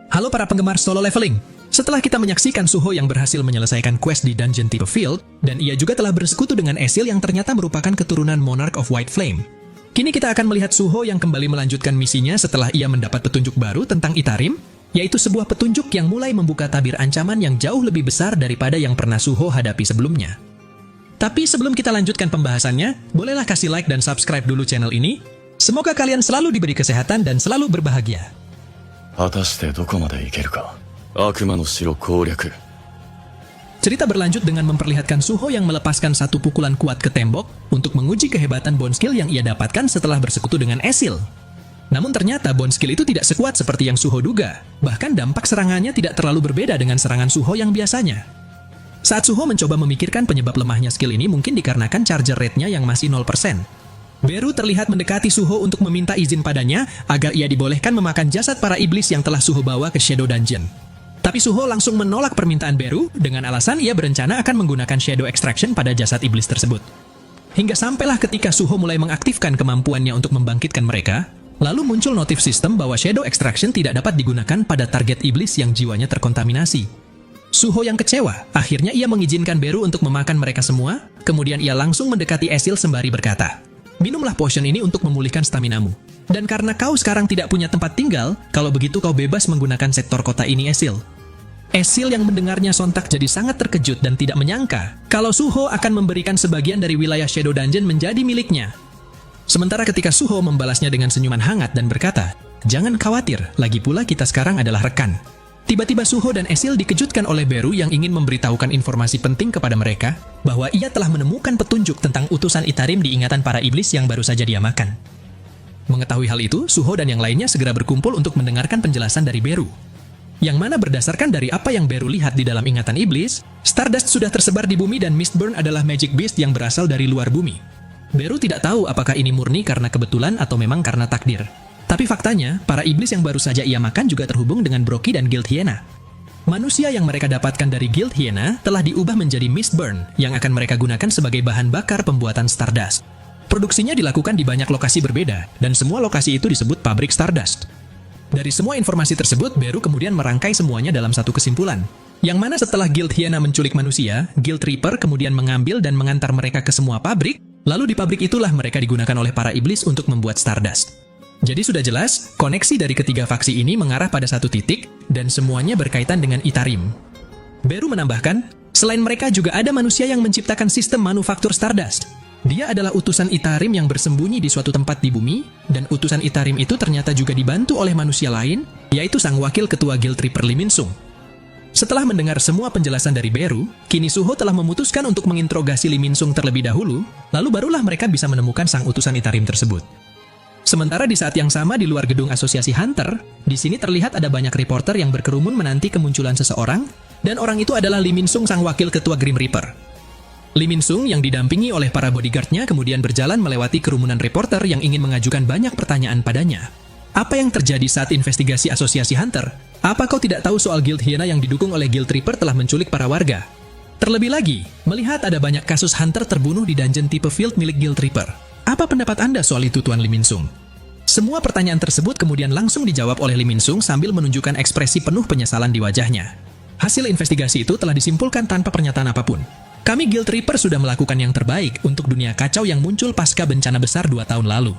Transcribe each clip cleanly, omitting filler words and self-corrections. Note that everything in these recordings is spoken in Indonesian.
Halo para penggemar solo leveling. Setelah kita menyaksikan Suho yang berhasil menyelesaikan quest di dungeon tipe field, dan ia juga telah bersekutu dengan Esil yang ternyata merupakan keturunan Monarch of White Flame. Kini kita akan melihat Suho yang kembali melanjutkan misinya setelah ia mendapat petunjuk baru tentang Itarim, yaitu sebuah petunjuk yang mulai membuka tabir ancaman yang jauh lebih besar daripada yang pernah Suho hadapi sebelumnya. Tapi sebelum kita lanjutkan pembahasannya, bolehlah kasih like dan subscribe dulu channel ini. Semoga kalian selalu diberi kesehatan dan selalu berbahagia. 果たしてどこまで行けるか。悪魔の城攻略。 Cerita berlanjut dengan memperlihatkan Suho yang melepaskan satu pukulan kuat ke tembok untuk menguji kehebatan bone skill yang ia dapatkan setelah bersekutu dengan Esil. Namun ternyata bone skill itu tidak sekuat seperti yang Suho duga. Bahkan dampak serangannya tidak terlalu berbeda dengan serangan Suho yang biasanya. Saat Suho mencoba memikirkan penyebab lemahnya skill ini mungkin dikarenakan charger rate-nya yang masih 0%. Beru terlihat mendekati Suho untuk meminta izin padanya agar ia dibolehkan memakan jasad para iblis yang telah Suho bawa ke Shadow Dungeon. Tapi Suho langsung menolak permintaan Beru dengan alasan ia berencana akan menggunakan Shadow Extraction pada jasad iblis tersebut. Hingga sampailah ketika Suho mulai mengaktifkan kemampuannya untuk membangkitkan mereka, lalu muncul notif sistem bahwa Shadow Extraction tidak dapat digunakan pada target iblis yang jiwanya terkontaminasi. Suho yang kecewa, akhirnya ia mengizinkan Beru untuk memakan mereka semua, kemudian ia langsung mendekati Esil sembari berkata, "Minumlah potion ini untuk memulihkan staminamu. Dan karena kau sekarang tidak punya tempat tinggal, kalau begitu kau bebas menggunakan sektor kota ini, Esil." Esil yang mendengarnya sontak jadi sangat terkejut dan tidak menyangka kalau Suho akan memberikan sebagian dari wilayah Shadow Dungeon menjadi miliknya. Sementara ketika Suho membalasnya dengan senyuman hangat dan berkata, "Jangan khawatir, lagi pula kita sekarang adalah rekan." Tiba-tiba Suho dan Esil dikejutkan oleh Beru yang ingin memberitahukan informasi penting kepada mereka bahwa ia telah menemukan petunjuk tentang utusan Itarim di ingatan para iblis yang baru saja dia makan. Mengetahui hal itu, Suho dan yang lainnya segera berkumpul untuk mendengarkan penjelasan dari Beru. Yang mana berdasarkan dari apa yang Beru lihat di dalam ingatan iblis, Stardust sudah tersebar di bumi dan Mistburn adalah magic beast yang berasal dari luar bumi. Beru tidak tahu apakah ini murni karena kebetulan atau memang karena takdir. Tapi faktanya, para iblis yang baru saja ia makan juga terhubung dengan Brockie dan Guild Hyena. Manusia yang mereka dapatkan dari Guild Hyena telah diubah menjadi Mistburn yang akan mereka gunakan sebagai bahan bakar pembuatan Stardust. Produksinya dilakukan di banyak lokasi berbeda, dan semua lokasi itu disebut pabrik Stardust. Dari semua informasi tersebut, Beru kemudian merangkai semuanya dalam satu kesimpulan. Yang mana setelah Guild Hyena menculik manusia, Guild Reaper kemudian mengambil dan mengantar mereka ke semua pabrik, lalu di pabrik itulah mereka digunakan oleh para iblis untuk membuat Stardust. Jadi sudah jelas, koneksi dari ketiga faksi ini mengarah pada satu titik, dan semuanya berkaitan dengan Itarim. Beru menambahkan, selain mereka juga ada manusia yang menciptakan sistem manufaktur Stardust. Dia adalah utusan Itarim yang bersembunyi di suatu tempat di bumi, dan utusan Itarim itu ternyata juga dibantu oleh manusia lain, yaitu sang wakil ketua Guild Reaper Lee Min-sung. Setelah mendengar semua penjelasan dari Beru, kini Suho telah memutuskan untuk menginterogasi Lee Min-sung terlebih dahulu, lalu barulah mereka bisa menemukan sang utusan Itarim tersebut. Sementara di saat yang sama di luar gedung Asosiasi Hunter, di sini terlihat ada banyak reporter yang berkerumun menanti kemunculan seseorang, dan orang itu adalah Lee Min-sung sang wakil ketua Grim Reaper. Lee Min-sung yang didampingi oleh para bodyguardnya kemudian berjalan melewati kerumunan reporter yang ingin mengajukan banyak pertanyaan padanya. Apa yang terjadi saat investigasi Asosiasi Hunter? Apa kau tidak tahu soal Guild Hyena yang didukung oleh Guild Reaper telah menculik para warga? Terlebih lagi, melihat ada banyak kasus Hunter terbunuh di dungeon tipe field milik Guild Reaper. Apa pendapat Anda soal itu, Tuan Lee Min-sung? Semua pertanyaan tersebut kemudian langsung dijawab oleh Lee Min-sung sambil menunjukkan ekspresi penuh penyesalan di wajahnya. Hasil investigasi itu telah disimpulkan tanpa pernyataan apapun. Kami Guild Reaper sudah melakukan yang terbaik untuk dunia kacau yang muncul pasca bencana besar 2 tahun lalu.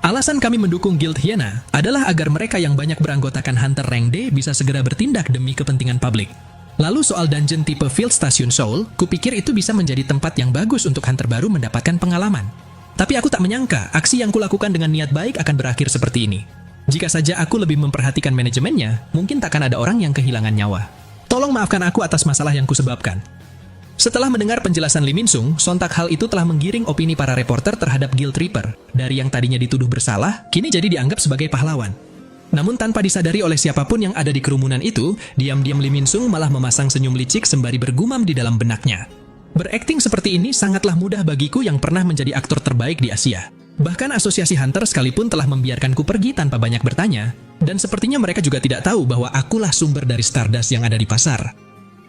Alasan kami mendukung Guild Hyena adalah agar mereka yang banyak beranggotakan Hunter Rank D bisa segera bertindak demi kepentingan publik. Lalu soal dungeon tipe Field Station Soul, kupikir itu bisa menjadi tempat yang bagus untuk Hunter baru mendapatkan pengalaman. Tapi aku tak menyangka aksi yang kulakukan dengan niat baik akan berakhir seperti ini. Jika saja aku lebih memperhatikan manajemennya, mungkin takkan ada orang yang kehilangan nyawa. Tolong maafkan aku atas masalah yang kusebabkan. Setelah mendengar penjelasan Lee Min-sung, sontak hal itu telah menggiring opini para reporter terhadap Guild Reaper. Dari yang tadinya dituduh bersalah, kini jadi dianggap sebagai pahlawan. Namun tanpa disadari oleh siapapun yang ada di kerumunan itu, diam-diam Lee Min-sung malah memasang senyum licik sembari bergumam di dalam benaknya. Berakting seperti ini sangatlah mudah bagiku yang pernah menjadi aktor terbaik di Asia. Bahkan Asosiasi Hunter sekalipun telah membiarkanku pergi tanpa banyak bertanya, dan sepertinya mereka juga tidak tahu bahwa akulah sumber dari Stardust yang ada di pasar.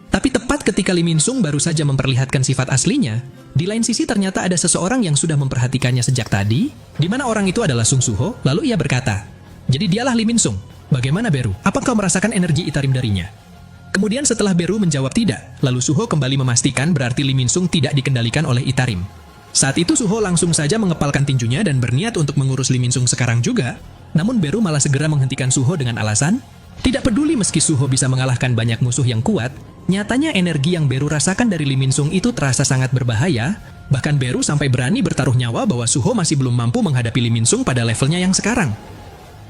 Tapi tepat ketika Lee Min-sung baru saja memperlihatkan sifat aslinya, di lain sisi ternyata ada seseorang yang sudah memperhatikannya sejak tadi, di mana orang itu adalah Sung Suho, lalu ia berkata, "Jadi dialah Lee Min-sung." Bagaimana Beru? Apa kau merasakan energi Itarim darinya? Kemudian setelah Beru menjawab tidak, lalu Suho kembali memastikan berarti Lee Min-sung tidak dikendalikan oleh Itarim. Saat itu Suho langsung saja mengepalkan tinjunya dan berniat untuk mengurus Lee Min-sung sekarang juga, namun Beru malah segera menghentikan Suho dengan alasan, tidak peduli meski Suho bisa mengalahkan banyak musuh yang kuat, nyatanya energi yang Beru rasakan dari Lee Min-sung itu terasa sangat berbahaya, bahkan Beru sampai berani bertaruh nyawa bahwa Suho masih belum mampu menghadapi Lee Min-sung pada levelnya yang sekarang.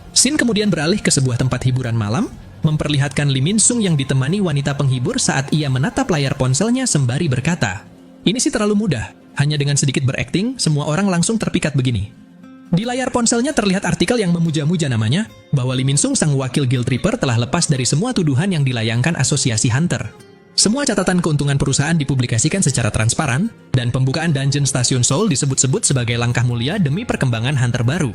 Shin kemudian beralih ke sebuah tempat hiburan malam, memperlihatkan Lee Min-sung yang ditemani wanita penghibur saat ia menatap layar ponselnya sembari berkata, ini sih terlalu mudah, hanya dengan sedikit berakting, semua orang langsung terpikat begini. Di layar ponselnya terlihat artikel yang memuja-muja namanya, bahwa Lee Min-sung sang wakil Guild Reaper telah lepas dari semua tuduhan yang dilayangkan Asosiasi Hunter. Semua catatan keuntungan perusahaan dipublikasikan secara transparan, dan pembukaan Dungeon Stasiun Seoul disebut-sebut sebagai langkah mulia demi perkembangan Hunter baru.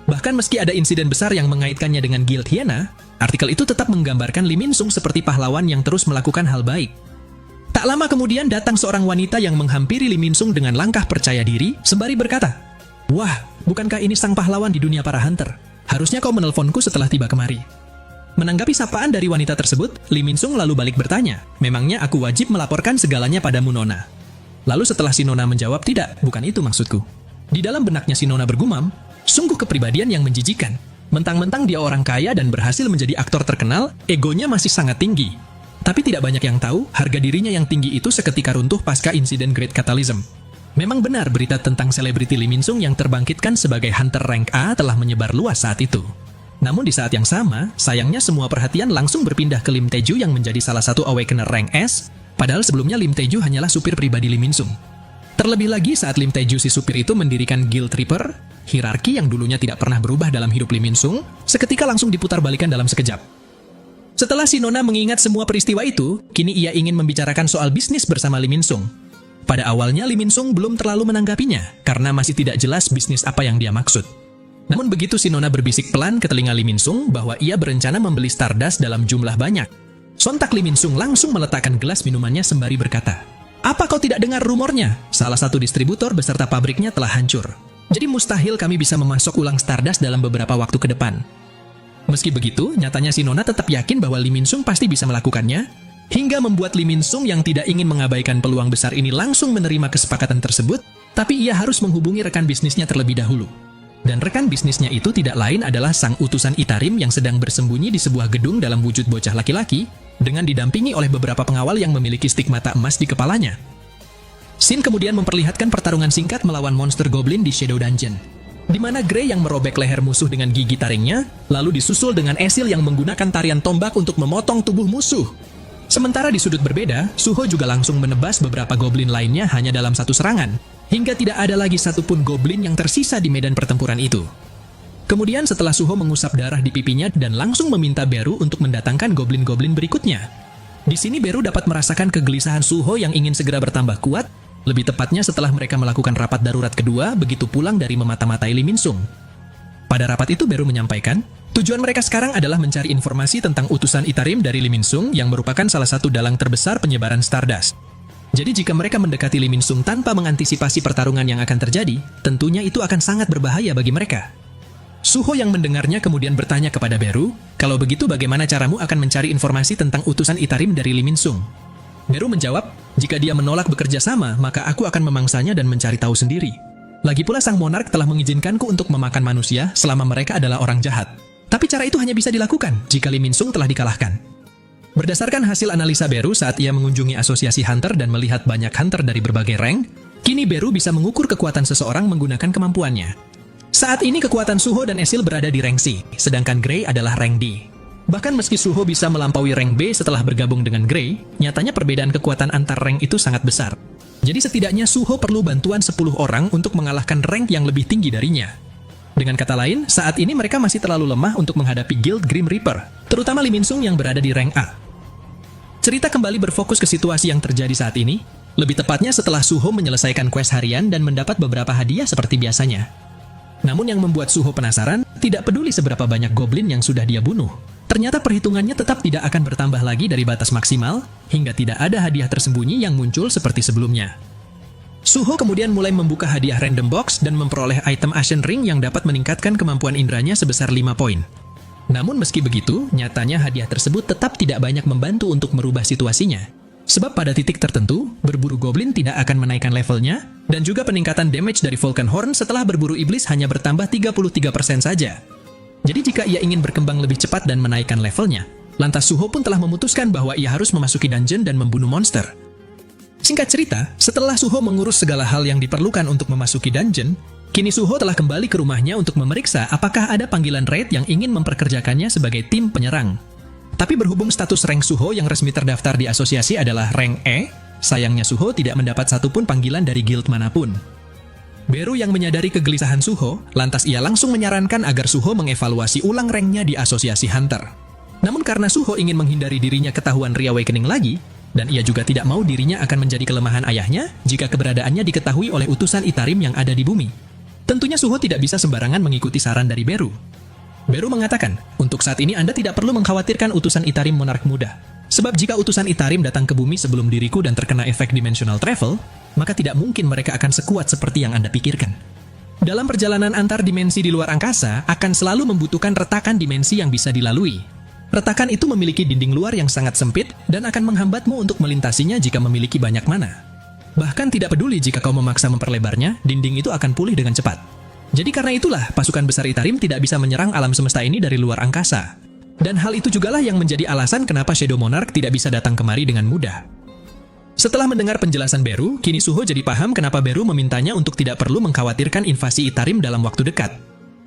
Bahkan meski ada insiden besar yang mengaitkannya dengan Guild Hyena, artikel itu tetap menggambarkan Lee Min-sung seperti pahlawan yang terus melakukan hal baik. Tak lama kemudian datang seorang wanita yang menghampiri Lee Min-sung dengan langkah percaya diri, sembari berkata, wah, bukankah ini sang pahlawan di dunia para hunter? Harusnya kau menelponku setelah tiba kemari. Menanggapi sapaan dari wanita tersebut, Lee Min-sung lalu balik bertanya, memangnya aku wajib melaporkan segalanya padamu Nona? Lalu setelah si Nona menjawab, tidak, bukan itu maksudku. Di dalam benaknya si Nona bergumam, sungguh kepribadian yang menjijikan. Mentang-mentang dia orang kaya dan berhasil menjadi aktor terkenal, egonya masih sangat tinggi. Tapi tidak banyak yang tahu, harga dirinya yang tinggi itu seketika runtuh pasca insiden Great Catalysm. Memang benar berita tentang selebriti Lee Min-sung yang terbangkitkan sebagai Hunter Rank A telah menyebar luas saat itu. Namun di saat yang sama, sayangnya semua perhatian langsung berpindah ke Lim Tae-ju yang menjadi salah satu Awakener Rank S, padahal sebelumnya Lim Tae-ju hanyalah supir pribadi Lee Min-sung. Terlebih lagi saat Lim Tae-ju si supir itu mendirikan Guild Reaper, hierarki yang dulunya tidak pernah berubah dalam hidup Lee Min-sung, seketika langsung diputar-balikan dalam sekejap. Setelah si Nona mengingat semua peristiwa itu, kini ia ingin membicarakan soal bisnis bersama Lee Min-sung. Pada awalnya Lee Min-sung belum terlalu menanggapinya, karena masih tidak jelas bisnis apa yang dia maksud. Namun begitu si Nona berbisik pelan ke telinga Lee Min-sung bahwa ia berencana membeli Stardust dalam jumlah banyak, sontak Lee Min-sung langsung meletakkan gelas minumannya sembari berkata, apa kau tidak dengar rumornya? Salah satu distributor beserta pabriknya telah hancur. Jadi mustahil kami bisa memasok ulang Stardust dalam beberapa waktu ke depan. Meski begitu, nyatanya si Nona tetap yakin bahwa Lee Min-sung pasti bisa melakukannya, hingga membuat Lee Min-sung yang tidak ingin mengabaikan peluang besar ini langsung menerima kesepakatan tersebut, tapi ia harus menghubungi rekan bisnisnya terlebih dahulu. Dan rekan bisnisnya itu tidak lain adalah sang utusan Itarim yang sedang bersembunyi di sebuah gedung dalam wujud bocah laki-laki, dengan didampingi oleh beberapa pengawal yang memiliki stigmata emas di kepalanya. Shin kemudian memperlihatkan pertarungan singkat melawan monster goblin di Shadow Dungeon, di mana Grey yang merobek leher musuh dengan gigi taringnya, lalu disusul dengan Esil yang menggunakan tarian tombak untuk memotong tubuh musuh. Sementara di sudut berbeda, Suho juga langsung menebas beberapa goblin lainnya hanya dalam satu serangan, hingga tidak ada lagi satupun goblin yang tersisa di medan pertempuran itu. Kemudian setelah Suho mengusap darah di pipinya dan langsung meminta Beru untuk mendatangkan goblin-goblin berikutnya. Di sini Beru dapat merasakan kegelisahan Suho yang ingin segera bertambah kuat, lebih tepatnya setelah mereka melakukan rapat darurat kedua begitu pulang dari memata-matai Lee Min-sung. Pada rapat itu Beru menyampaikan, tujuan mereka sekarang adalah mencari informasi tentang utusan Itarim dari Lee Min-sung yang merupakan salah satu dalang terbesar penyebaran Stardust. Jadi jika mereka mendekati Lee Min-sung tanpa mengantisipasi pertarungan yang akan terjadi, tentunya itu akan sangat berbahaya bagi mereka. Suho yang mendengarnya kemudian bertanya kepada Beru, kalau begitu bagaimana caramu akan mencari informasi tentang utusan Itarim dari Lee Min-sung? Beru menjawab, jika dia menolak bekerja sama, maka aku akan memangsanya dan mencari tahu sendiri. Lagi pula sang monark telah mengizinkanku untuk memakan manusia selama mereka adalah orang jahat. Tapi cara itu hanya bisa dilakukan jika Lee Min-sung telah dikalahkan. Berdasarkan hasil analisa Beru saat ia mengunjungi asosiasi Hunter dan melihat banyak Hunter dari berbagai rank, kini Beru bisa mengukur kekuatan seseorang menggunakan kemampuannya. Saat ini kekuatan Suho dan Esil berada di rank C, sedangkan Grey adalah rank D. Bahkan meski Suho bisa melampaui rank B setelah bergabung dengan Grey, nyatanya perbedaan kekuatan antar rank itu sangat besar. Jadi setidaknya Suho perlu bantuan 10 orang untuk mengalahkan rank yang lebih tinggi darinya. Dengan kata lain, saat ini mereka masih terlalu lemah untuk menghadapi Guild Grim Reaper, terutama Lee Min-sung yang berada di rank A. Cerita kembali berfokus ke situasi yang terjadi saat ini, lebih tepatnya setelah Suho menyelesaikan quest harian dan mendapat beberapa hadiah seperti biasanya. Namun yang membuat Suho penasaran, tidak peduli seberapa banyak goblin yang sudah dia bunuh. Ternyata perhitungannya tetap tidak akan bertambah lagi dari batas maksimal, hingga tidak ada hadiah tersembunyi yang muncul seperti sebelumnya. Suho kemudian mulai membuka hadiah random box dan memperoleh item Ashen Ring yang dapat meningkatkan kemampuan indranya sebesar 5 poin. Namun meski begitu, nyatanya hadiah tersebut tetap tidak banyak membantu untuk merubah situasinya. Sebab pada titik tertentu, berburu goblin tidak akan menaikkan levelnya, dan juga peningkatan damage dari Vulcan Horn setelah berburu iblis hanya bertambah 33% saja. Jadi jika ia ingin berkembang lebih cepat dan menaikkan levelnya, lantas Suho pun telah memutuskan bahwa ia harus memasuki dungeon dan membunuh monster. Singkat cerita, setelah Suho mengurus segala hal yang diperlukan untuk memasuki dungeon, kini Suho telah kembali ke rumahnya untuk memeriksa apakah ada panggilan raid yang ingin memperkerjakannya sebagai tim penyerang. Tapi berhubung status rank Suho yang resmi terdaftar di asosiasi adalah rank E, sayangnya Suho tidak mendapat satupun panggilan dari guild manapun. Beru yang menyadari kegelisahan Suho, lantas ia langsung menyarankan agar Suho mengevaluasi ulang ranknya di asosiasi Hunter. Namun karena Suho ingin menghindari dirinya ketahuan reawakening lagi, dan ia juga tidak mau dirinya akan menjadi kelemahan ayahnya jika keberadaannya diketahui oleh utusan Itarim yang ada di bumi. Tentunya Suho tidak bisa sembarangan mengikuti saran dari Beru. Beru mengatakan, untuk saat ini Anda tidak perlu mengkhawatirkan utusan Itarim Monark muda. Sebab jika utusan Itarim datang ke bumi sebelum diriku dan terkena efek dimensional travel, maka tidak mungkin mereka akan sekuat seperti yang Anda pikirkan. Dalam perjalanan antar dimensi di luar angkasa, akan selalu membutuhkan retakan dimensi yang bisa dilalui. Retakan itu memiliki dinding luar yang sangat sempit dan akan menghambatmu untuk melintasinya jika memiliki banyak mana. Bahkan tidak peduli jika kau memaksa memperlebarnya, dinding itu akan pulih dengan cepat. Jadi karena itulah, pasukan besar Itarim tidak bisa menyerang alam semesta ini dari luar angkasa. Dan hal itu jugalah yang menjadi alasan kenapa Shadow Monarch tidak bisa datang kemari dengan mudah. Setelah mendengar penjelasan Beru, kini Suho jadi paham kenapa Beru memintanya untuk tidak perlu mengkhawatirkan invasi Itarim dalam waktu dekat.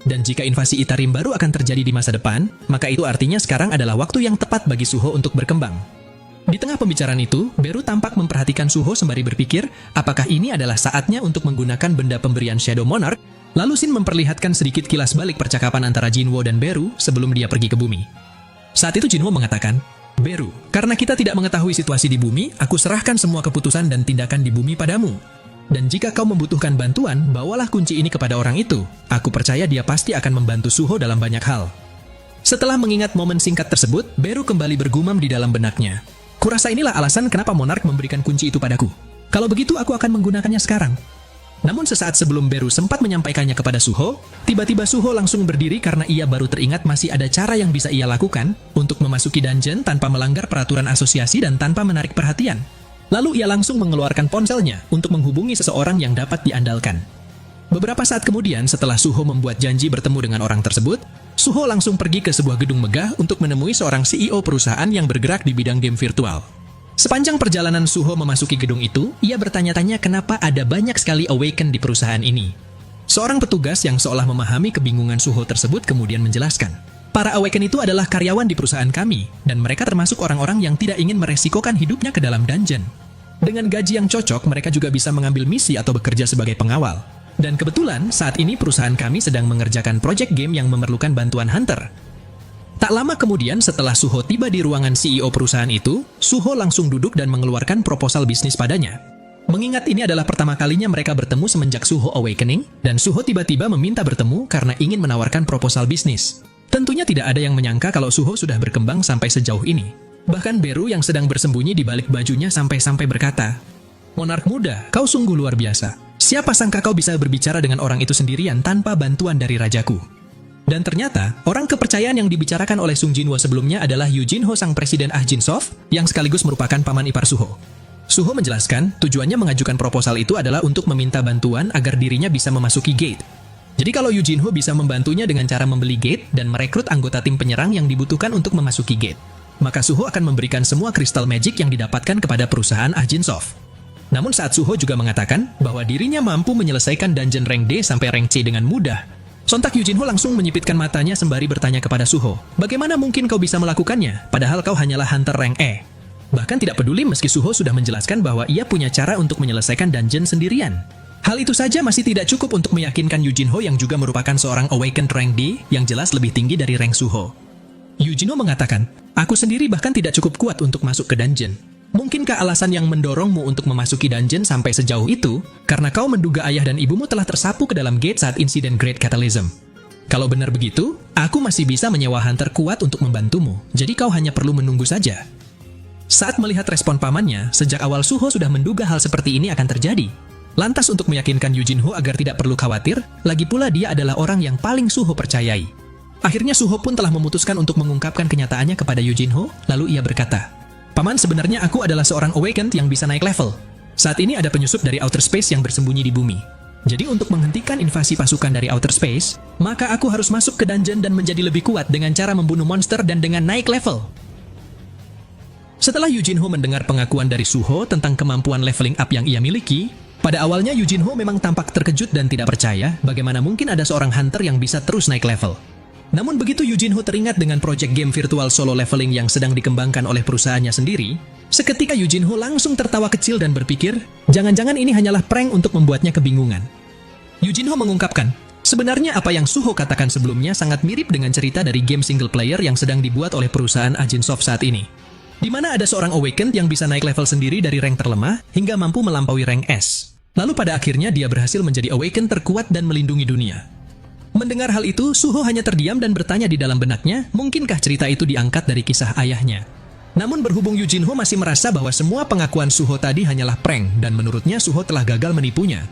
Dan jika invasi Itarim baru akan terjadi di masa depan, maka itu artinya sekarang adalah waktu yang tepat bagi Suho untuk berkembang. Di tengah pembicaraan itu, Beru tampak memperhatikan Suho sembari berpikir apakah ini adalah saatnya untuk menggunakan benda pemberian Shadow Monarch. Lalu Shin memperlihatkan sedikit kilas balik percakapan antara Jinwo dan Beru sebelum dia pergi ke bumi. Saat itu Jinwo mengatakan, Beru, karena kita tidak mengetahui situasi di bumi, aku serahkan semua keputusan dan tindakan di bumi padamu. Dan jika kau membutuhkan bantuan, bawalah kunci ini kepada orang itu. Aku percaya dia pasti akan membantu Suho dalam banyak hal. Setelah mengingat momen singkat tersebut, Beru kembali bergumam di dalam benaknya. Kurasa inilah alasan kenapa Monarch memberikan kunci itu padaku. Kalau begitu aku akan menggunakannya sekarang. Namun sesaat sebelum Beru sempat menyampaikannya kepada Suho, tiba-tiba Suho langsung berdiri karena ia baru teringat masih ada cara yang bisa ia lakukan untuk memasuki dungeon tanpa melanggar peraturan asosiasi dan tanpa menarik perhatian. Lalu ia langsung mengeluarkan ponselnya untuk menghubungi seseorang yang dapat diandalkan. Beberapa saat kemudian setelah Suho membuat janji bertemu dengan orang tersebut, Suho langsung pergi ke sebuah gedung megah untuk menemui seorang CEO perusahaan yang bergerak di bidang game virtual. Sepanjang perjalanan Suho memasuki gedung itu, ia bertanya-tanya kenapa ada banyak sekali Awaken di perusahaan ini. Seorang petugas yang seolah memahami kebingungan Suho tersebut kemudian menjelaskan, para Awaken itu adalah karyawan di perusahaan kami, dan mereka termasuk orang-orang yang tidak ingin meresikokan hidupnya ke dalam dungeon. Dengan gaji yang cocok, mereka juga bisa mengambil misi atau bekerja sebagai pengawal. Dan kebetulan, saat ini perusahaan kami sedang mengerjakan project game yang memerlukan bantuan Hunter. Tak lama kemudian setelah Suho tiba di ruangan CEO perusahaan itu, Suho langsung duduk dan mengeluarkan proposal bisnis padanya. Mengingat ini adalah pertama kalinya mereka bertemu semenjak Suho Awakening, dan Suho tiba-tiba meminta bertemu karena ingin menawarkan proposal bisnis. Tentunya tidak ada yang menyangka kalau Suho sudah berkembang sampai sejauh ini. Bahkan Beru yang sedang bersembunyi di balik bajunya sampai-sampai berkata, Monarch muda, kau sungguh luar biasa. Siapa sangka kau bisa berbicara dengan orang itu sendirian tanpa bantuan dari rajaku. Dan ternyata, orang kepercayaan yang dibicarakan oleh Sung Jinwo sebelumnya adalah Yu Jinho sang presiden Jinsoft, yang sekaligus merupakan paman ipar Suho. Suho menjelaskan, tujuannya mengajukan proposal itu adalah untuk meminta bantuan agar dirinya bisa memasuki gate. Jadi kalau Yu Jinho bisa membantunya dengan cara membeli gate dan merekrut anggota tim penyerang yang dibutuhkan untuk memasuki gate, maka Suho akan memberikan semua kristal magic yang didapatkan kepada perusahaan Jinsoft. Namun saat Suho juga mengatakan bahwa dirinya mampu menyelesaikan dungeon rank D sampai rank C dengan mudah. Sontak Yu Jinho langsung menyipitkan matanya sembari bertanya kepada Suho, bagaimana mungkin kau bisa melakukannya, padahal kau hanyalah hunter rank E? Bahkan tidak peduli meski Suho sudah menjelaskan bahwa ia punya cara untuk menyelesaikan dungeon sendirian. Hal itu saja masih tidak cukup untuk meyakinkan Yu Jinho yang juga merupakan seorang awakened rank D yang jelas lebih tinggi dari rank Suho. Yu Jinho mengatakan, aku sendiri bahkan tidak cukup kuat untuk masuk ke dungeon. Mungkinkah alasan yang mendorongmu untuk memasuki dungeon sampai sejauh itu, karena kau menduga ayah dan ibumu telah tersapu ke dalam gate saat insiden Great Catalysm? Kalau benar begitu, aku masih bisa menyewa hunter kuat untuk membantumu, jadi kau hanya perlu menunggu saja. Saat melihat respon pamannya, sejak awal Suho sudah menduga hal seperti ini akan terjadi. Lantas untuk meyakinkan Yu Jinho agar tidak perlu khawatir, lagi pula dia adalah orang yang paling Suho percayai. Akhirnya Suho pun telah memutuskan untuk mengungkapkan kenyataannya kepada Yujinho, lalu ia berkata, "Paman, sebenarnya aku adalah seorang awakened yang bisa naik level. Saat ini ada penyusup dari outer space yang bersembunyi di bumi. Jadi untuk menghentikan invasi pasukan dari outer space, maka aku harus masuk ke dungeon dan menjadi lebih kuat dengan cara membunuh monster dan dengan naik level." Setelah Yujinho mendengar pengakuan dari Suho tentang kemampuan leveling up yang ia miliki, pada awalnya Yujinho memang tampak terkejut dan tidak percaya bagaimana mungkin ada seorang hunter yang bisa terus naik level. Namun begitu Yujinho teringat dengan proyek game virtual solo leveling yang sedang dikembangkan oleh perusahaannya sendiri, seketika Yujinho langsung tertawa kecil dan berpikir, jangan-jangan ini hanyalah prank untuk membuatnya kebingungan. Yujinho mengungkapkan, sebenarnya apa yang Suho katakan sebelumnya sangat mirip dengan cerita dari game single player yang sedang dibuat oleh perusahaan Aginsoft saat ini, di mana ada seorang awakened yang bisa naik level sendiri dari rank terlemah hingga mampu melampaui rank S. Lalu pada akhirnya dia berhasil menjadi awakened terkuat dan melindungi dunia. Mendengar hal itu, Suho hanya terdiam dan bertanya di dalam benaknya, mungkinkah cerita itu diangkat dari kisah ayahnya. Namun berhubung Yujinho masih merasa bahwa semua pengakuan Suho tadi hanyalah prank dan menurutnya Suho telah gagal menipunya.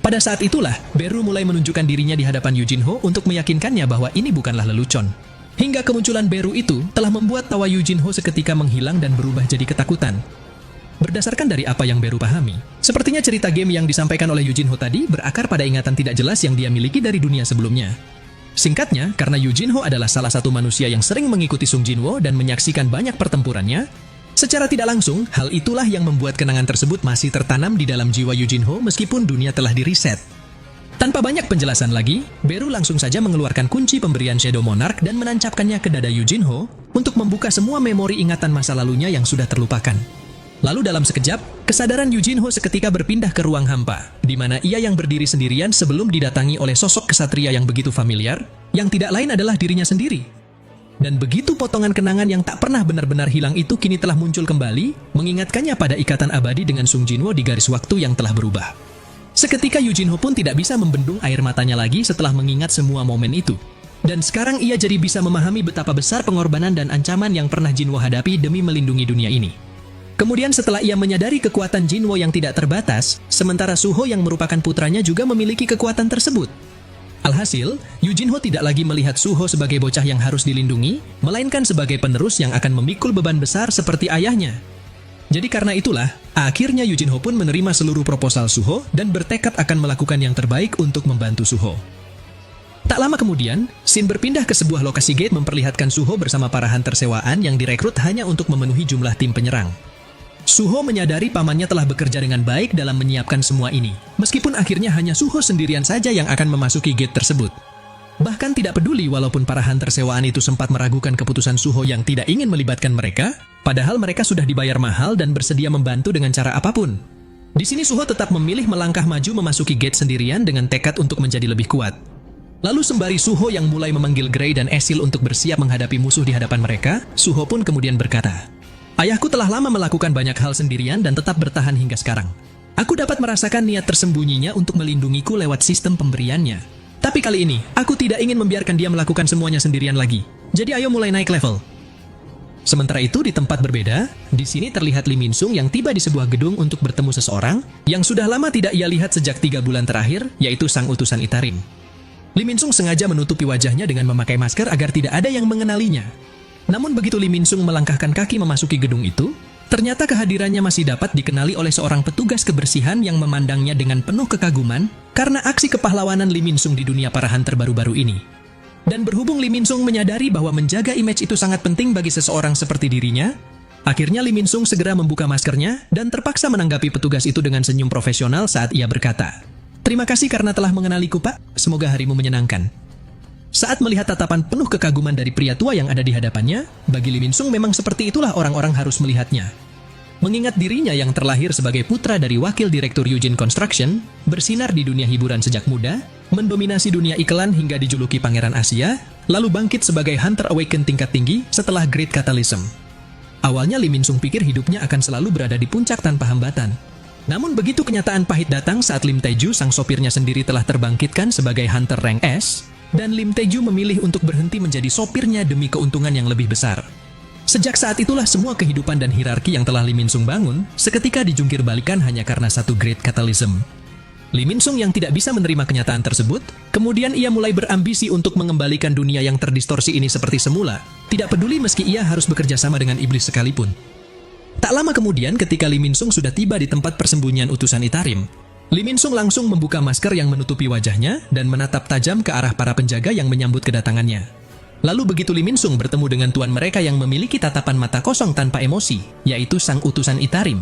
Pada saat itulah, Beru mulai menunjukkan dirinya di hadapan Yujinho untuk meyakinkannya bahwa ini bukanlah lelucon. Hingga kemunculan Beru itu telah membuat tawa Yujinho seketika menghilang dan berubah jadi ketakutan. Berdasarkan dari apa yang Beru pahami, sepertinya cerita game yang disampaikan oleh Yujinho tadi berakar pada ingatan tidak jelas yang dia miliki dari dunia sebelumnya. Singkatnya, karena Yujinho adalah salah satu manusia yang sering mengikuti Sung Jinwo dan menyaksikan banyak pertempurannya, secara tidak langsung, hal itulah yang membuat kenangan tersebut masih tertanam di dalam jiwa Yujinho meskipun dunia telah diriset. Tanpa banyak penjelasan lagi, Beru langsung saja mengeluarkan kunci pemberian Shadow Monarch dan menancapkannya ke dada Yujinho untuk membuka semua memori ingatan masa lalunya yang sudah terlupakan. Lalu dalam sekejap, kesadaran Yujinho seketika berpindah ke ruang hampa, di mana ia yang berdiri sendirian sebelum didatangi oleh sosok kesatria yang begitu familiar, yang tidak lain adalah dirinya sendiri. Dan begitu potongan kenangan yang tak pernah benar-benar hilang itu kini telah muncul kembali, mengingatkannya pada ikatan abadi dengan Sung Jinwo di garis waktu yang telah berubah. Seketika Yujinho pun tidak bisa membendung air matanya lagi setelah mengingat semua momen itu. Dan sekarang ia jadi bisa memahami betapa besar pengorbanan dan ancaman yang pernah Jinwo hadapi demi melindungi dunia ini. Kemudian setelah ia menyadari kekuatan Jinwo yang tidak terbatas, sementara Suho yang merupakan putranya juga memiliki kekuatan tersebut. Alhasil, Yujinho tidak lagi melihat Suho sebagai bocah yang harus dilindungi, melainkan sebagai penerus yang akan memikul beban besar seperti ayahnya. Jadi karena itulah, akhirnya Yujinho pun menerima seluruh proposal Suho dan bertekad akan melakukan yang terbaik untuk membantu Suho. Tak lama kemudian, scene berpindah ke sebuah lokasi gate memperlihatkan Suho bersama para hunter sewaan yang direkrut hanya untuk memenuhi jumlah tim penyerang. Suho menyadari pamannya telah bekerja dengan baik dalam menyiapkan semua ini, meskipun akhirnya hanya Suho sendirian saja yang akan memasuki gate tersebut. Bahkan tidak peduli walaupun para hunter sewaan itu sempat meragukan keputusan Suho yang tidak ingin melibatkan mereka, padahal mereka sudah dibayar mahal dan bersedia membantu dengan cara apapun. Di sini Suho tetap memilih melangkah maju memasuki gate sendirian dengan tekad untuk menjadi lebih kuat. Lalu sembari Suho yang mulai memanggil Gray dan Esil untuk bersiap menghadapi musuh di hadapan mereka, Suho pun kemudian berkata, "Ayahku telah lama melakukan banyak hal sendirian dan tetap bertahan hingga sekarang. Aku dapat merasakan niat tersembunyinya untuk melindungiku lewat sistem pemberiannya. Tapi kali ini, aku tidak ingin membiarkan dia melakukan semuanya sendirian lagi. Jadi ayo mulai naik level." Sementara itu di tempat berbeda, di sini terlihat Lee Min Sung yang tiba di sebuah gedung untuk bertemu seseorang yang sudah lama tidak ia lihat sejak 3 bulan terakhir, yaitu sang utusan Itarim. Lee Min Sung sengaja menutupi wajahnya dengan memakai masker agar tidak ada yang mengenalinya. Namun begitu Lee Min Sung melangkahkan kaki memasuki gedung itu, ternyata kehadirannya masih dapat dikenali oleh seorang petugas kebersihan yang memandangnya dengan penuh kekaguman karena aksi kepahlawanan Lee Min Sung di dunia para hunter baru-baru ini. Dan berhubung Lee Min Sung menyadari bahwa menjaga image itu sangat penting bagi seseorang seperti dirinya, akhirnya Lee Min Sung segera membuka maskernya dan terpaksa menanggapi petugas itu dengan senyum profesional saat ia berkata, "Terima kasih karena telah mengenaliku, Pak. Semoga harimu menyenangkan." Saat melihat tatapan penuh kekaguman dari pria tua yang ada di hadapannya, bagi Lee Min Sung memang seperti itulah orang-orang harus melihatnya. Mengingat dirinya yang terlahir sebagai putra dari wakil direktur Eugene Construction, bersinar di dunia hiburan sejak muda, mendominasi dunia iklan hingga dijuluki Pangeran Asia, lalu bangkit sebagai Hunter Awakened tingkat tinggi setelah Great Catalysm. Awalnya Lee Min Sung pikir hidupnya akan selalu berada di puncak tanpa hambatan. Namun begitu kenyataan pahit datang saat Lim Taeju, sang sopirnya sendiri telah terbangkitkan sebagai Hunter Rank S, dan Lim Taeju memilih untuk berhenti menjadi sopirnya demi keuntungan yang lebih besar. Sejak saat itulah semua kehidupan dan hierarki yang telah Lee Min Sung bangun, seketika dijungkir balikan hanya karena satu Great Catalysm. Lee Min Sung yang tidak bisa menerima kenyataan tersebut, kemudian ia mulai berambisi untuk mengembalikan dunia yang terdistorsi ini seperti semula, tidak peduli meski ia harus bekerja sama dengan iblis sekalipun. Tak lama kemudian ketika Lee Min Sung sudah tiba di tempat persembunyian utusan Itarim, Lee Min Sung langsung membuka masker yang menutupi wajahnya dan menatap tajam ke arah para penjaga yang menyambut kedatangannya. Lalu begitu Lee Min Sung bertemu dengan tuan mereka yang memiliki tatapan mata kosong tanpa emosi, yaitu sang utusan Itarim,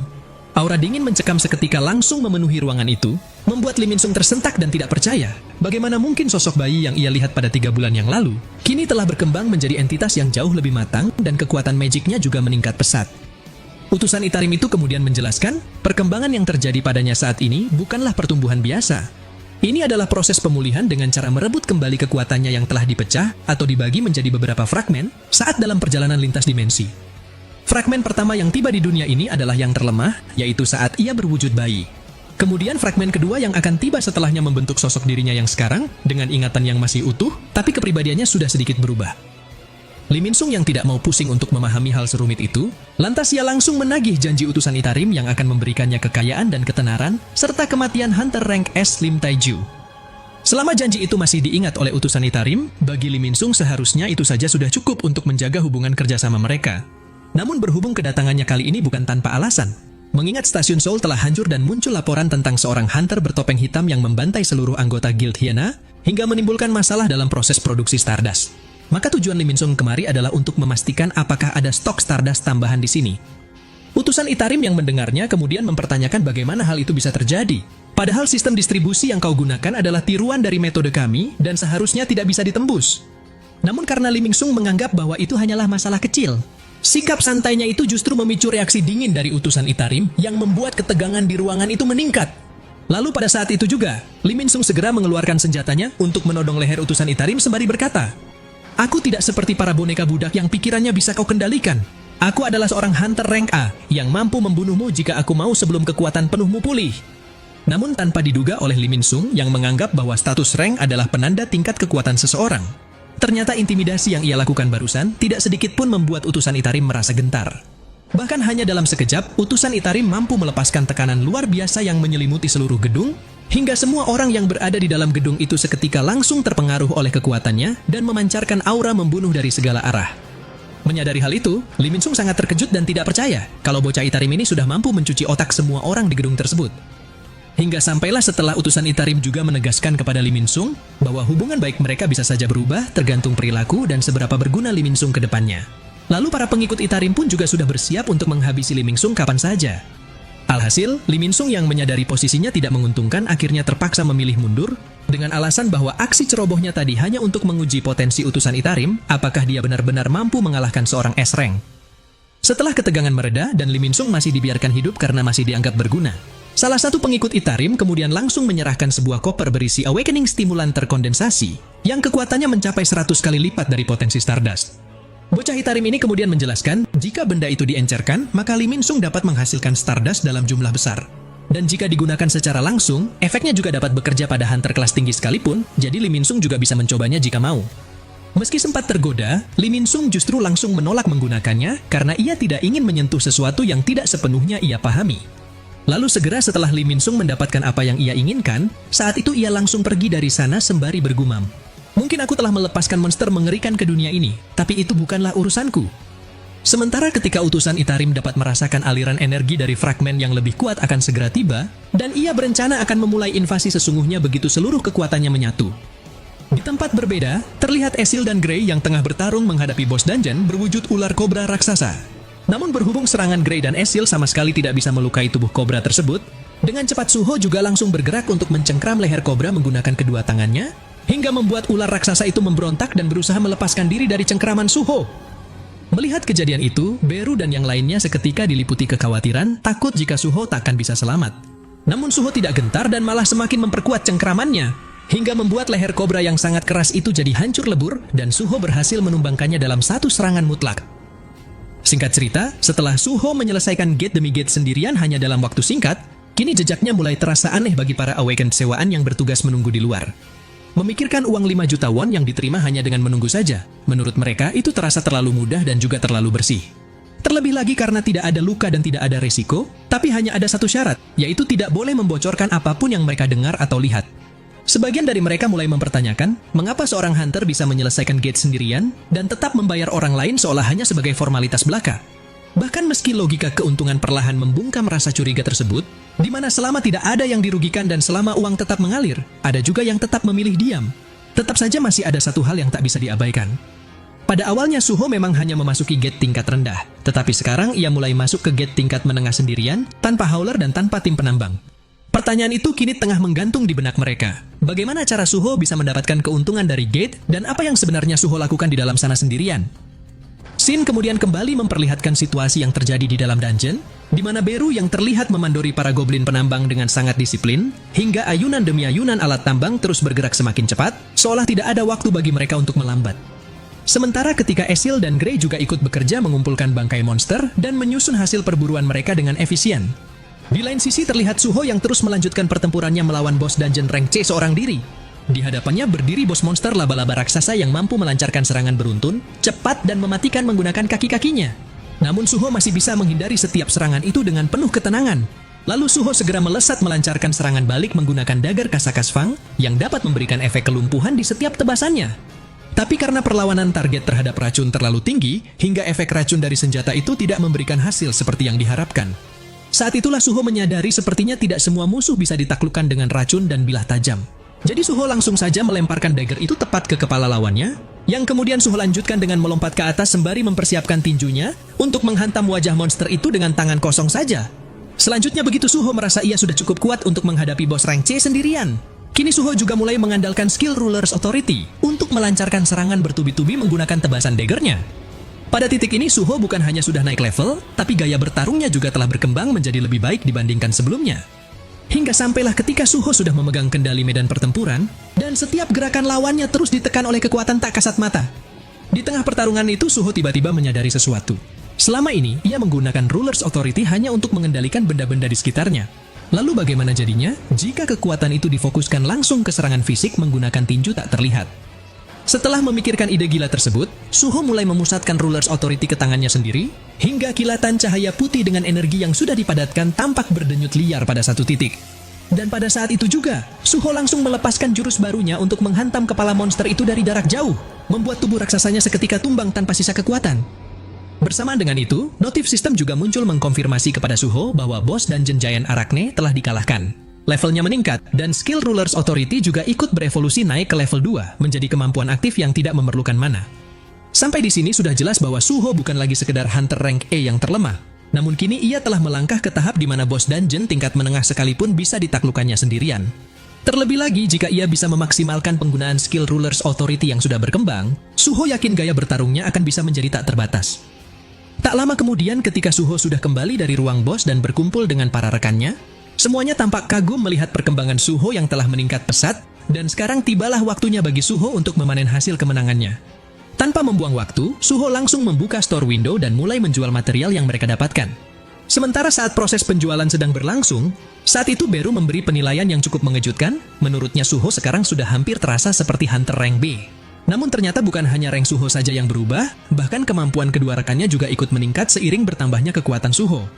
aura dingin mencekam seketika langsung memenuhi ruangan itu, membuat Lee Min Sung tersentak dan tidak percaya. Bagaimana mungkin sosok bayi yang ia lihat pada 3 bulan yang lalu, kini telah berkembang menjadi entitas yang jauh lebih matang dan kekuatan magicnya juga meningkat pesat. Utusan Itarim itu kemudian menjelaskan, perkembangan yang terjadi padanya saat ini bukanlah pertumbuhan biasa. Ini adalah proses pemulihan dengan cara merebut kembali kekuatannya yang telah dipecah atau dibagi menjadi beberapa fragmen saat dalam perjalanan lintas dimensi. Fragmen pertama yang tiba di dunia ini adalah yang terlemah, yaitu saat ia berwujud bayi. Kemudian fragmen kedua yang akan tiba setelahnya membentuk sosok dirinya yang sekarang, dengan ingatan yang masih utuh, tapi kepribadiannya sudah sedikit berubah. Lee Min Sung yang tidak mau pusing untuk memahami hal serumit itu, lantas ia langsung menagih janji utusan Itarim yang akan memberikannya kekayaan dan ketenaran, serta kematian Hunter Rank S Lim Taiju. Selama janji itu masih diingat oleh utusan Itarim, bagi Lee Min Sung seharusnya itu saja sudah cukup untuk menjaga hubungan kerjasama mereka. Namun berhubung kedatangannya kali ini bukan tanpa alasan. Mengingat stasiun Seoul telah hancur dan muncul laporan tentang seorang hunter bertopeng hitam yang membantai seluruh anggota Guild Hyena, hingga menimbulkan masalah dalam proses produksi Stardust. Maka tujuan Lee Min Sung kemari adalah untuk memastikan apakah ada stok Stardust tambahan di sini. Utusan Itarim yang mendengarnya kemudian mempertanyakan bagaimana hal itu bisa terjadi. Padahal sistem distribusi yang kau gunakan adalah tiruan dari metode kami dan seharusnya tidak bisa ditembus. Namun karena Lee Min Sung menganggap bahwa itu hanyalah masalah kecil, sikap santainya itu justru memicu reaksi dingin dari utusan Itarim yang membuat ketegangan di ruangan itu meningkat. Lalu pada saat itu juga, Lee Min Sung segera mengeluarkan senjatanya untuk menodong leher utusan Itarim sembari berkata, "Aku tidak seperti para boneka budak yang pikirannya bisa kau kendalikan. Aku adalah seorang hunter rank A yang mampu membunuhmu jika aku mau sebelum kekuatan penuhmu pulih." Namun tanpa diduga oleh Lee Min Sung yang menganggap bahwa status rank adalah penanda tingkat kekuatan seseorang, ternyata intimidasi yang ia lakukan barusan tidak sedikit pun membuat utusan Itarim merasa gentar. Bahkan hanya dalam sekejap, utusan Itarim mampu melepaskan tekanan luar biasa yang menyelimuti seluruh gedung, hingga semua orang yang berada di dalam gedung itu seketika langsung terpengaruh oleh kekuatannya dan memancarkan aura membunuh dari segala arah. Menyadari hal itu, Lee Min Sung sangat terkejut dan tidak percaya kalau bocah Itarim ini sudah mampu mencuci otak semua orang di gedung tersebut. Hingga sampailah setelah utusan Itarim juga menegaskan kepada Lee Min Sung bahwa hubungan baik mereka bisa saja berubah tergantung perilaku dan seberapa berguna Lee Min Sung ke depannya. Lalu para pengikut Itarim pun juga sudah bersiap untuk menghabisi Lee Min Sung kapan saja. Alhasil, Lee Min Sung yang menyadari posisinya tidak menguntungkan akhirnya terpaksa memilih mundur dengan alasan bahwa aksi cerobohnya tadi hanya untuk menguji potensi utusan Itarim apakah dia benar-benar mampu mengalahkan seorang S-Rank. Setelah ketegangan mereda dan Lee Min Sung masih dibiarkan hidup karena masih dianggap berguna, salah satu pengikut Itarim kemudian langsung menyerahkan sebuah koper berisi Awakening Stimulan terkondensasi yang kekuatannya mencapai 100 kali lipat dari potensi Stardust. Bocah Itarim ini kemudian menjelaskan, jika benda itu diencerkan, maka Lee Min Sung dapat menghasilkan Stardust dalam jumlah besar. Dan jika digunakan secara langsung, efeknya juga dapat bekerja pada hunter kelas tinggi sekalipun, jadi Lee Min Sung juga bisa mencobanya jika mau. Meski sempat tergoda, Lee Min Sung justru langsung menolak menggunakannya karena ia tidak ingin menyentuh sesuatu yang tidak sepenuhnya ia pahami. Lalu segera setelah Lee Min Sung mendapatkan apa yang ia inginkan, saat itu ia langsung pergi dari sana sembari bergumam. Mungkin aku telah melepaskan monster mengerikan ke dunia ini, tapi itu bukanlah urusanku. Sementara ketika utusan Itarim dapat merasakan aliran energi dari fragmen yang lebih kuat akan segera tiba, dan ia berencana akan memulai invasi sesungguhnya begitu seluruh kekuatannya menyatu. Di tempat berbeda, terlihat Esil dan Grey yang tengah bertarung menghadapi bos dungeon berwujud ular kobra raksasa. Namun berhubung serangan Grey dan Esil sama sekali tidak bisa melukai tubuh kobra tersebut, dengan cepat Suho juga langsung bergerak untuk mencengkram leher kobra menggunakan kedua tangannya, hingga membuat ular raksasa itu memberontak dan berusaha melepaskan diri dari cengkraman Suho. Melihat kejadian itu, Beru dan yang lainnya seketika diliputi kekhawatiran, takut jika Suho takkan bisa selamat. Namun Suho tidak gentar dan malah semakin memperkuat cengkramannya, hingga membuat leher kobra yang sangat keras itu jadi hancur lebur, dan Suho berhasil menumbangkannya dalam satu serangan mutlak. Singkat cerita, setelah Suho menyelesaikan gate demi gate sendirian hanya dalam waktu singkat, kini jejaknya mulai terasa aneh bagi para awakened sewaan yang bertugas menunggu di luar. Memikirkan uang 5 juta won yang diterima hanya dengan menunggu saja, menurut mereka itu terasa terlalu mudah dan juga terlalu bersih. Terlebih lagi karena tidak ada luka dan tidak ada resiko, tapi hanya ada satu syarat, yaitu tidak boleh membocorkan apapun yang mereka dengar atau lihat. Sebagian dari mereka mulai mempertanyakan, mengapa seorang hunter bisa menyelesaikan gate sendirian dan tetap membayar orang lain seolah hanya sebagai formalitas belaka. Bahkan meski logika keuntungan perlahan membungkam rasa curiga tersebut, di mana selama tidak ada yang dirugikan dan selama uang tetap mengalir, ada juga yang tetap memilih diam. Tetap saja masih ada satu hal yang tak bisa diabaikan. Pada awalnya Suho memang hanya memasuki gate tingkat rendah, tetapi sekarang ia mulai masuk ke gate tingkat menengah sendirian, tanpa howler dan tanpa tim penambang. Pertanyaan itu kini tengah menggantung di benak mereka. Bagaimana cara Suho bisa mendapatkan keuntungan dari gate, dan apa yang sebenarnya Suho lakukan di dalam sana sendirian? Shin kemudian kembali memperlihatkan situasi yang terjadi di dalam dungeon, di mana Beru yang terlihat memandori para goblin penambang dengan sangat disiplin, hingga ayunan demi ayunan alat tambang terus bergerak semakin cepat, seolah tidak ada waktu bagi mereka untuk melambat. Sementara ketika Esil dan Grey juga ikut bekerja mengumpulkan bangkai monster dan menyusun hasil perburuan mereka dengan efisien. Di lain sisi terlihat Suho yang terus melanjutkan pertempurannya melawan bos dungeon rank C seorang diri. Di hadapannya berdiri bos monster laba-laba raksasa yang mampu melancarkan serangan beruntun, cepat dan mematikan menggunakan kaki-kakinya. Namun Suho masih bisa menghindari setiap serangan itu dengan penuh ketenangan. Lalu Suho segera melesat melancarkan serangan balik menggunakan dagger Kasakasfang yang dapat memberikan efek kelumpuhan di setiap tebasannya. Tapi karena perlawanan target terhadap racun terlalu tinggi, hingga efek racun dari senjata itu tidak memberikan hasil seperti yang diharapkan. Saat itulah Suho menyadari sepertinya tidak semua musuh bisa ditaklukkan dengan racun dan bilah tajam. Jadi Suho langsung saja melemparkan dagger itu tepat ke kepala lawannya, yang kemudian Suho lanjutkan dengan melompat ke atas sembari mempersiapkan tinjunya untuk menghantam wajah monster itu dengan tangan kosong saja. Selanjutnya begitu Suho merasa ia sudah cukup kuat untuk menghadapi bos rank C sendirian. Kini Suho juga mulai mengandalkan skill Ruler's Authority untuk melancarkan serangan bertubi-tubi menggunakan tebasan daggernya. Pada titik ini Suho bukan hanya sudah naik level, tapi gaya bertarungnya juga telah berkembang menjadi lebih baik dibandingkan sebelumnya. Hingga sampailah ketika Suho sudah memegang kendali medan pertempuran, dan setiap gerakan lawannya terus ditekan oleh kekuatan tak kasat mata. Di tengah pertarungan itu Suho tiba-tiba menyadari sesuatu. Selama ini, ia menggunakan Ruler's Authority hanya untuk mengendalikan benda-benda di sekitarnya. Lalu bagaimana jadinya jika kekuatan itu difokuskan langsung ke serangan fisik menggunakan tinju tak terlihat? Setelah memikirkan ide gila tersebut, Suho mulai memusatkan Ruler's Authority ke tangannya sendiri, hingga kilatan cahaya putih dengan energi yang sudah dipadatkan tampak berdenyut liar pada satu titik. Dan pada saat itu juga, Suho langsung melepaskan jurus barunya untuk menghantam kepala monster itu dari jarak jauh, membuat tubuh raksasanya seketika tumbang tanpa sisa kekuatan. Bersamaan dengan itu, notif sistem juga muncul mengkonfirmasi kepada Suho bahwa bos dungeon Giant Arachne telah dikalahkan. Levelnya meningkat, dan skill Ruler's Authority juga ikut berevolusi naik ke level 2, menjadi kemampuan aktif yang tidak memerlukan mana. Sampai di sini sudah jelas bahwa Suho bukan lagi sekedar hunter rank E yang terlemah. Namun kini ia telah melangkah ke tahap di mana bos dungeon tingkat menengah sekalipun bisa ditaklukkannya sendirian. Terlebih lagi jika ia bisa memaksimalkan penggunaan skill Ruler's Authority yang sudah berkembang, Suho yakin gaya bertarungnya akan bisa menjadi tak terbatas. Tak lama kemudian ketika Suho sudah kembali dari ruang bos dan berkumpul dengan para rekannya, semuanya tampak kagum melihat perkembangan Suho yang telah meningkat pesat, dan sekarang tibalah waktunya bagi Suho untuk memanen hasil kemenangannya. Tanpa membuang waktu, Suho langsung membuka store window dan mulai menjual material yang mereka dapatkan. Sementara saat proses penjualan sedang berlangsung, saat itu Beru memberi penilaian yang cukup mengejutkan. Menurutnya Suho sekarang sudah hampir terasa seperti hunter rank B. Namun ternyata bukan hanya rank Suho saja yang berubah, bahkan kemampuan kedua rekannya juga ikut meningkat seiring bertambahnya kekuatan Suho.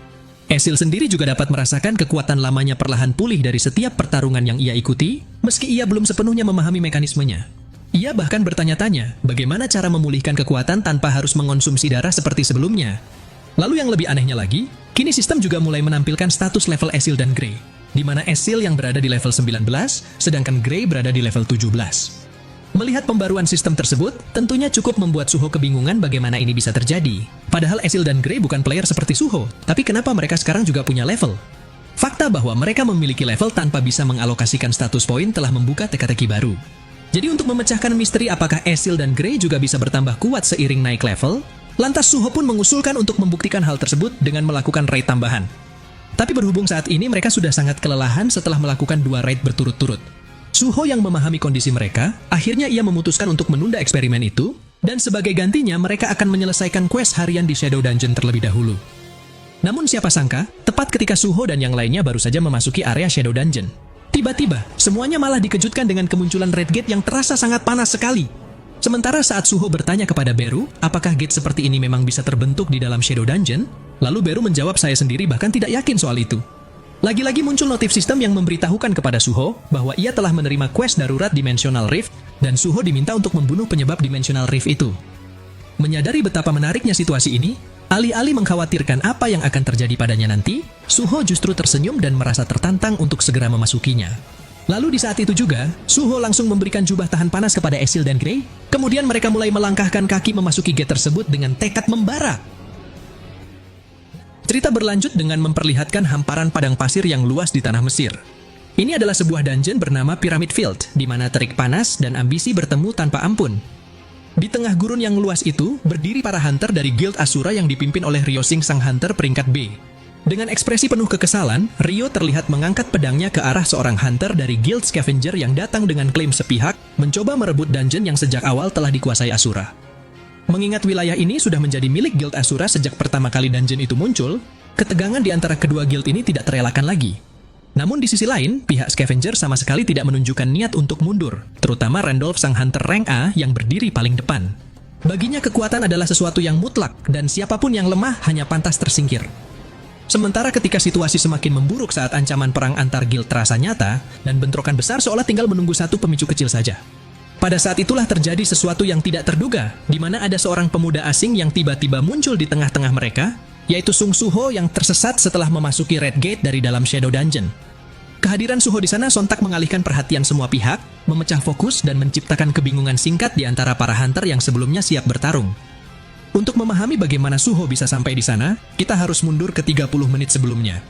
Esil sendiri juga dapat merasakan kekuatan lamanya perlahan pulih dari setiap pertarungan yang ia ikuti, meski ia belum sepenuhnya memahami mekanismenya. Ia bahkan bertanya-tanya, bagaimana cara memulihkan kekuatan tanpa harus mengonsumsi darah seperti sebelumnya. Lalu yang lebih anehnya lagi, kini sistem juga mulai menampilkan status level Esil dan Grey, di mana Esil yang berada di level 19, sedangkan Grey berada di level 17. Melihat pembaruan sistem tersebut, tentunya cukup membuat Suho kebingungan bagaimana ini bisa terjadi. Padahal Esil dan Grey bukan player seperti Suho, tapi kenapa mereka sekarang juga punya level? Fakta bahwa mereka memiliki level tanpa bisa mengalokasikan status poin telah membuka teka-teki baru. Jadi untuk memecahkan misteri apakah Esil dan Grey juga bisa bertambah kuat seiring naik level, lantas Suho pun mengusulkan untuk membuktikan hal tersebut dengan melakukan raid tambahan. Tapi berhubung saat ini mereka sudah sangat kelelahan setelah melakukan 2 raid berturut-turut. Suho yang memahami kondisi mereka, akhirnya ia memutuskan untuk menunda eksperimen itu, dan sebagai gantinya mereka akan menyelesaikan quest harian di Shadow Dungeon terlebih dahulu. Namun siapa sangka, tepat ketika Suho dan yang lainnya baru saja memasuki area Shadow Dungeon, tiba-tiba semuanya malah dikejutkan dengan kemunculan Red Gate yang terasa sangat panas sekali. Sementara saat Suho bertanya kepada Beru, apakah gate seperti ini memang bisa terbentuk di dalam Shadow Dungeon, lalu Beru menjawab saya sendiri bahkan tidak yakin soal itu. Lagi-lagi muncul notif sistem yang memberitahukan kepada Suho bahwa ia telah menerima quest darurat Dimensional Rift dan Suho diminta untuk membunuh penyebab Dimensional Rift itu. Menyadari betapa menariknya situasi ini, alih-alih mengkhawatirkan apa yang akan terjadi padanya nanti, Suho justru tersenyum dan merasa tertantang untuk segera memasukinya. Lalu di saat itu juga, Suho langsung memberikan jubah tahan panas kepada Esil dan Grey, kemudian mereka mulai melangkahkan kaki memasuki gate tersebut dengan tekad membara. Cerita berlanjut dengan memperlihatkan hamparan padang pasir yang luas di tanah Mesir. Ini adalah sebuah dungeon bernama Pyramid Field, di mana terik panas dan ambisi bertemu tanpa ampun. Di tengah gurun yang luas itu, berdiri para hunter dari Guild Asura yang dipimpin oleh Ryosing sang hunter peringkat B. Dengan ekspresi penuh kekesalan, Ryo terlihat mengangkat pedangnya ke arah seorang hunter dari Guild Scavenger yang datang dengan klaim sepihak, mencoba merebut dungeon yang sejak awal telah dikuasai Asura. Mengingat wilayah ini sudah menjadi milik Guild Asura sejak pertama kali dungeon itu muncul, ketegangan di antara kedua guild ini tidak terelakkan lagi. Namun di sisi lain, pihak Scavenger sama sekali tidak menunjukkan niat untuk mundur, terutama Randolph sang hunter rank A yang berdiri paling depan. Baginya kekuatan adalah sesuatu yang mutlak, dan siapapun yang lemah hanya pantas tersingkir. Sementara ketika situasi semakin memburuk saat ancaman perang antar guild terasa nyata, dan bentrokan besar seolah tinggal menunggu satu pemicu kecil saja. Pada saat itulah terjadi sesuatu yang tidak terduga, di mana ada seorang pemuda asing yang tiba-tiba muncul di tengah-tengah mereka, yaitu Sung Suho yang tersesat setelah memasuki Red Gate dari dalam Shadow Dungeon. Kehadiran Suho di sana sontak mengalihkan perhatian semua pihak, memecah fokus dan menciptakan kebingungan singkat di antara para hunter yang sebelumnya siap bertarung. Untuk memahami bagaimana Suho bisa sampai di sana, kita harus mundur ke 30 menit sebelumnya.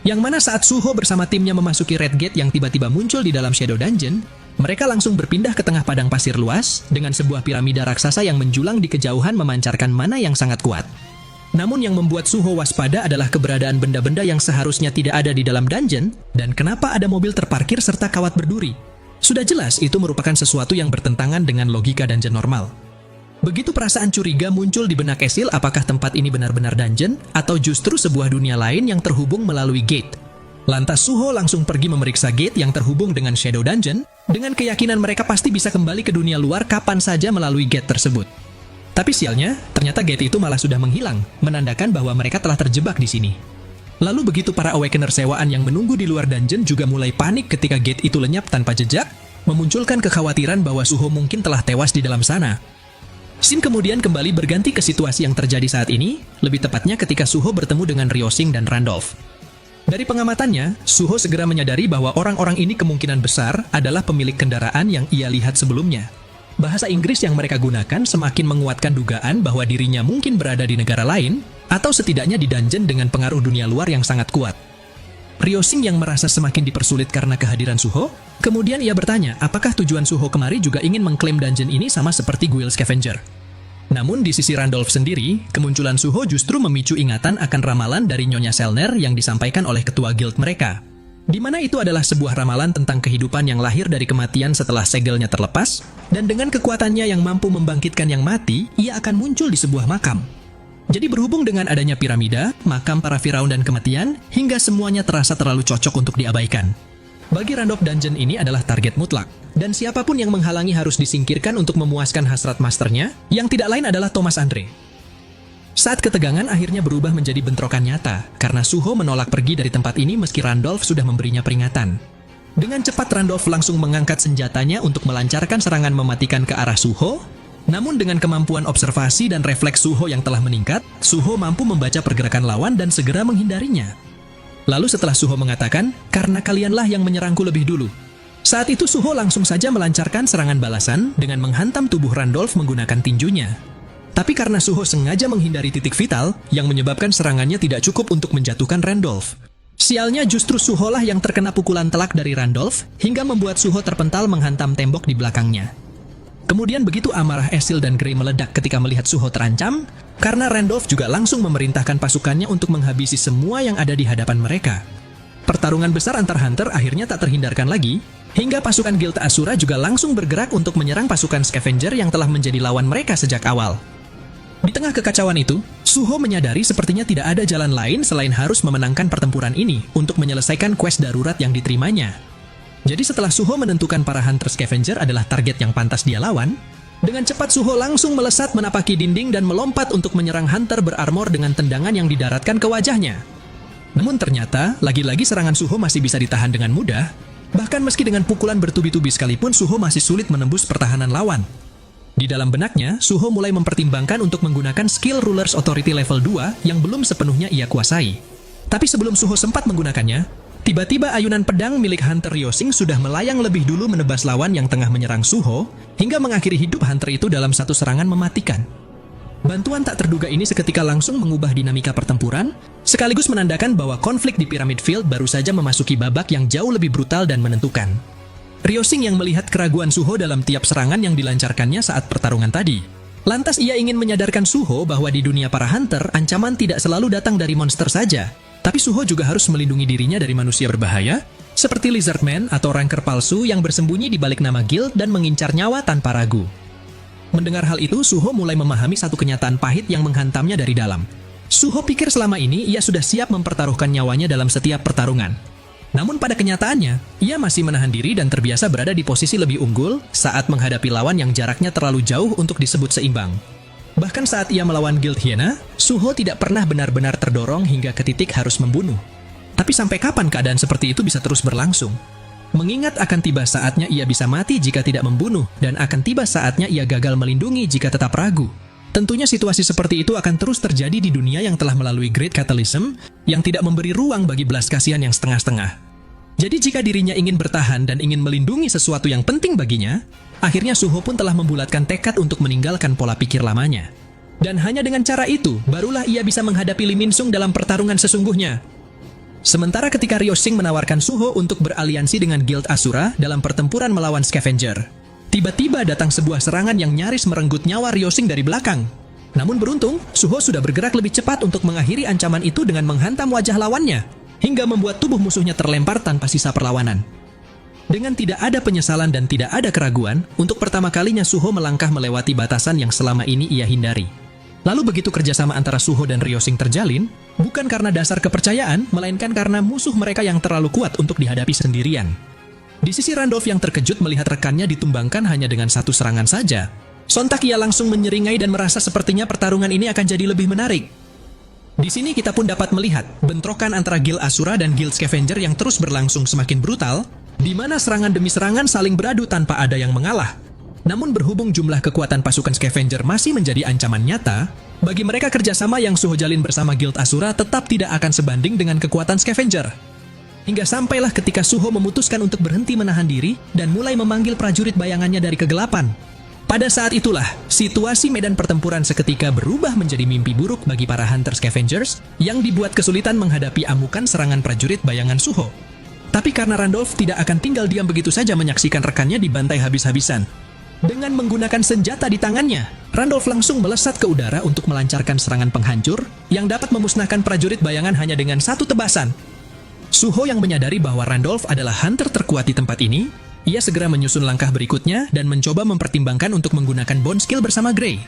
Yang mana saat Suho bersama timnya memasuki Red Gate yang tiba-tiba muncul di dalam Shadow Dungeon, mereka langsung berpindah ke tengah padang pasir luas dengan sebuah piramida raksasa yang menjulang di kejauhan memancarkan mana yang sangat kuat. Namun yang membuat Suho waspada adalah keberadaan benda-benda yang seharusnya tidak ada di dalam dungeon dan kenapa ada mobil terparkir serta kawat berduri. Sudah jelas itu merupakan sesuatu yang bertentangan dengan logika dungeon normal. Begitu perasaan curiga muncul di benak Esil apakah tempat ini benar-benar dungeon atau justru sebuah dunia lain yang terhubung melalui gate. Lantas Suho langsung pergi memeriksa gate yang terhubung dengan Shadow Dungeon, dengan keyakinan mereka pasti bisa kembali ke dunia luar kapan saja melalui gate tersebut. Tapi sialnya, ternyata gate itu malah sudah menghilang, menandakan bahwa mereka telah terjebak di sini. Lalu begitu para Awakener sewaan yang menunggu di luar dungeon juga mulai panik ketika gate itu lenyap tanpa jejak, memunculkan kekhawatiran bahwa Suho mungkin telah tewas di dalam sana. Scene kemudian kembali berganti ke situasi yang terjadi saat ini, lebih tepatnya ketika Suho bertemu dengan Ryosing dan Randolph. Dari pengamatannya, Suho segera menyadari bahwa orang-orang ini kemungkinan besar adalah pemilik kendaraan yang ia lihat sebelumnya. Bahasa Inggris yang mereka gunakan semakin menguatkan dugaan bahwa dirinya mungkin berada di negara lain, atau setidaknya di dungeon dengan pengaruh dunia luar yang sangat kuat. Ryosing yang merasa semakin dipersulit karena kehadiran Suho, kemudian ia bertanya apakah tujuan Suho kemari juga ingin mengklaim dungeon ini sama seperti Guild Scavenger. Namun di sisi Randolph sendiri, kemunculan Suho justru memicu ingatan akan ramalan dari Nyonya Selner yang disampaikan oleh ketua guild mereka. Di mana itu adalah sebuah ramalan tentang kehidupan yang lahir dari kematian setelah segelnya terlepas, dan dengan kekuatannya yang mampu membangkitkan yang mati, ia akan muncul di sebuah makam. Jadi berhubung dengan adanya piramida, makam para Firaun dan kematian, hingga semuanya terasa terlalu cocok untuk diabaikan. Bagi Randolph dungeon ini adalah target mutlak, dan siapapun yang menghalangi harus disingkirkan untuk memuaskan hasrat masternya, yang tidak lain adalah Thomas Andre. Saat ketegangan akhirnya berubah menjadi bentrokan nyata, karena Suho menolak pergi dari tempat ini meski Randolph sudah memberinya peringatan. Dengan cepat Randolph langsung mengangkat senjatanya untuk melancarkan serangan mematikan ke arah Suho, namun dengan kemampuan observasi dan refleks Suho yang telah meningkat, Suho mampu membaca pergerakan lawan dan segera menghindarinya. Lalu setelah Suho mengatakan, karena kalianlah yang menyerangku lebih dulu. Saat itu Suho langsung saja melancarkan serangan balasan dengan menghantam tubuh Randolph menggunakan tinjunya. Tapi karena Suho sengaja menghindari titik vital, yang menyebabkan serangannya tidak cukup untuk menjatuhkan Randolph. Sialnya justru Suho lah yang terkena pukulan telak dari Randolph, hingga membuat Suho terpental menghantam tembok di belakangnya. Kemudian begitu amarah Esil dan Grey meledak ketika melihat Suho terancam, karena Randolph juga langsung memerintahkan pasukannya untuk menghabisi semua yang ada di hadapan mereka. Pertarungan besar antar hunter akhirnya tak terhindarkan lagi, hingga pasukan Guild Asura juga langsung bergerak untuk menyerang pasukan Scavenger yang telah menjadi lawan mereka sejak awal. Di tengah kekacauan itu, Suho menyadari sepertinya tidak ada jalan lain selain harus memenangkan pertempuran ini untuk menyelesaikan quest darurat yang diterimanya. Jadi setelah Suho menentukan para hunter Scavenger adalah target yang pantas dia lawan, Dengan cepat Suho langsung melesat menapaki dinding dan melompat untuk menyerang Hunter berarmor dengan tendangan yang didaratkan ke wajahnya. Namun ternyata, lagi-lagi serangan Suho masih bisa ditahan dengan mudah. Bahkan meski dengan pukulan bertubi-tubi sekalipun, Suho masih sulit menembus pertahanan lawan. Di dalam benaknya, Suho mulai mempertimbangkan untuk menggunakan skill Ruler's Authority level 2 yang belum sepenuhnya ia kuasai. Tapi sebelum Suho sempat menggunakannya, tiba-tiba ayunan pedang milik Hunter Ryosing sudah melayang lebih dulu menebas lawan yang tengah menyerang Suho, hingga mengakhiri hidup Hunter itu dalam satu serangan mematikan. Bantuan tak terduga ini seketika langsung mengubah dinamika pertempuran, sekaligus menandakan bahwa konflik di Pyramid Field baru saja memasuki babak yang jauh lebih brutal dan menentukan. Ryosing yang melihat keraguan Suho dalam tiap serangan yang dilancarkannya saat pertarungan tadi. Lantas ia ingin menyadarkan Suho bahwa di dunia para Hunter, ancaman tidak selalu datang dari monster saja. Tapi Suho juga harus melindungi dirinya dari manusia berbahaya, seperti Lizardman atau Ranker palsu yang bersembunyi di balik nama guild dan mengincar nyawa tanpa ragu. Mendengar hal itu, Suho mulai memahami satu kenyataan pahit yang menghantamnya dari dalam. Suho pikir selama ini ia sudah siap mempertaruhkan nyawanya dalam setiap pertarungan. Namun pada kenyataannya, ia masih menahan diri dan terbiasa berada di posisi lebih unggul saat menghadapi lawan yang jaraknya terlalu jauh untuk disebut seimbang. Bahkan saat ia melawan Guild Hyena, Suho tidak pernah benar-benar terdorong hingga ke titik harus membunuh. Tapi sampai kapan keadaan seperti itu bisa terus berlangsung? Mengingat akan tiba saatnya ia bisa mati jika tidak membunuh, dan akan tiba saatnya ia gagal melindungi jika tetap ragu. Tentunya situasi seperti itu akan terus terjadi di dunia yang telah melalui Great Catalysm, yang tidak memberi ruang bagi belas kasihan yang setengah-setengah. Jadi jika dirinya ingin bertahan dan ingin melindungi sesuatu yang penting baginya, akhirnya Suho pun telah membulatkan tekad untuk meninggalkan pola pikir lamanya. Dan hanya dengan cara itu, barulah ia bisa menghadapi Lee Min Sung dalam pertarungan sesungguhnya. Sementara ketika Ryosing menawarkan Suho untuk beraliansi dengan Guild Asura dalam pertempuran melawan Scavenger, tiba-tiba datang sebuah serangan yang nyaris merenggut nyawa Ryosing dari belakang. Namun beruntung, Suho sudah bergerak lebih cepat untuk mengakhiri ancaman itu dengan menghantam wajah lawannya, hingga membuat tubuh musuhnya terlempar tanpa sisa perlawanan. Dengan tidak ada penyesalan dan tidak ada keraguan, untuk pertama kalinya Suho melangkah melewati batasan yang selama ini ia hindari. Lalu begitu kerjasama antara Suho dan Ryosing terjalin, bukan karena dasar kepercayaan, melainkan karena musuh mereka yang terlalu kuat untuk dihadapi sendirian. Di sisi Randolph yang terkejut melihat rekannya ditumbangkan hanya dengan satu serangan saja, sontak ia langsung menyeringai dan merasa sepertinya pertarungan ini akan jadi lebih menarik. Di sini kita pun dapat melihat bentrokan antara Guild Asura dan Guild Scavenger yang terus berlangsung semakin brutal, di mana serangan demi serangan saling beradu tanpa ada yang mengalah. Namun berhubung jumlah kekuatan pasukan Scavenger masih menjadi ancaman nyata, bagi mereka kerjasama yang Suho jalin bersama Guild Asura tetap tidak akan sebanding dengan kekuatan Scavenger. Hingga sampailah ketika Suho memutuskan untuk berhenti menahan diri dan mulai memanggil prajurit bayangannya dari kegelapan. Pada saat itulah, situasi medan pertempuran seketika berubah menjadi mimpi buruk bagi para Hunter Scavengers yang dibuat kesulitan menghadapi amukan serangan prajurit bayangan Suho. Tapi karena Randolph tidak akan tinggal diam begitu saja menyaksikan rekannya dibantai habis-habisan. Dengan menggunakan senjata di tangannya, Randolph langsung melesat ke udara untuk melancarkan serangan penghancur yang dapat memusnahkan prajurit bayangan hanya dengan satu tebasan. Suho yang menyadari bahwa Randolph adalah hunter terkuat di tempat ini, ia segera menyusun langkah berikutnya dan mencoba mempertimbangkan untuk menggunakan bond skill bersama Gray.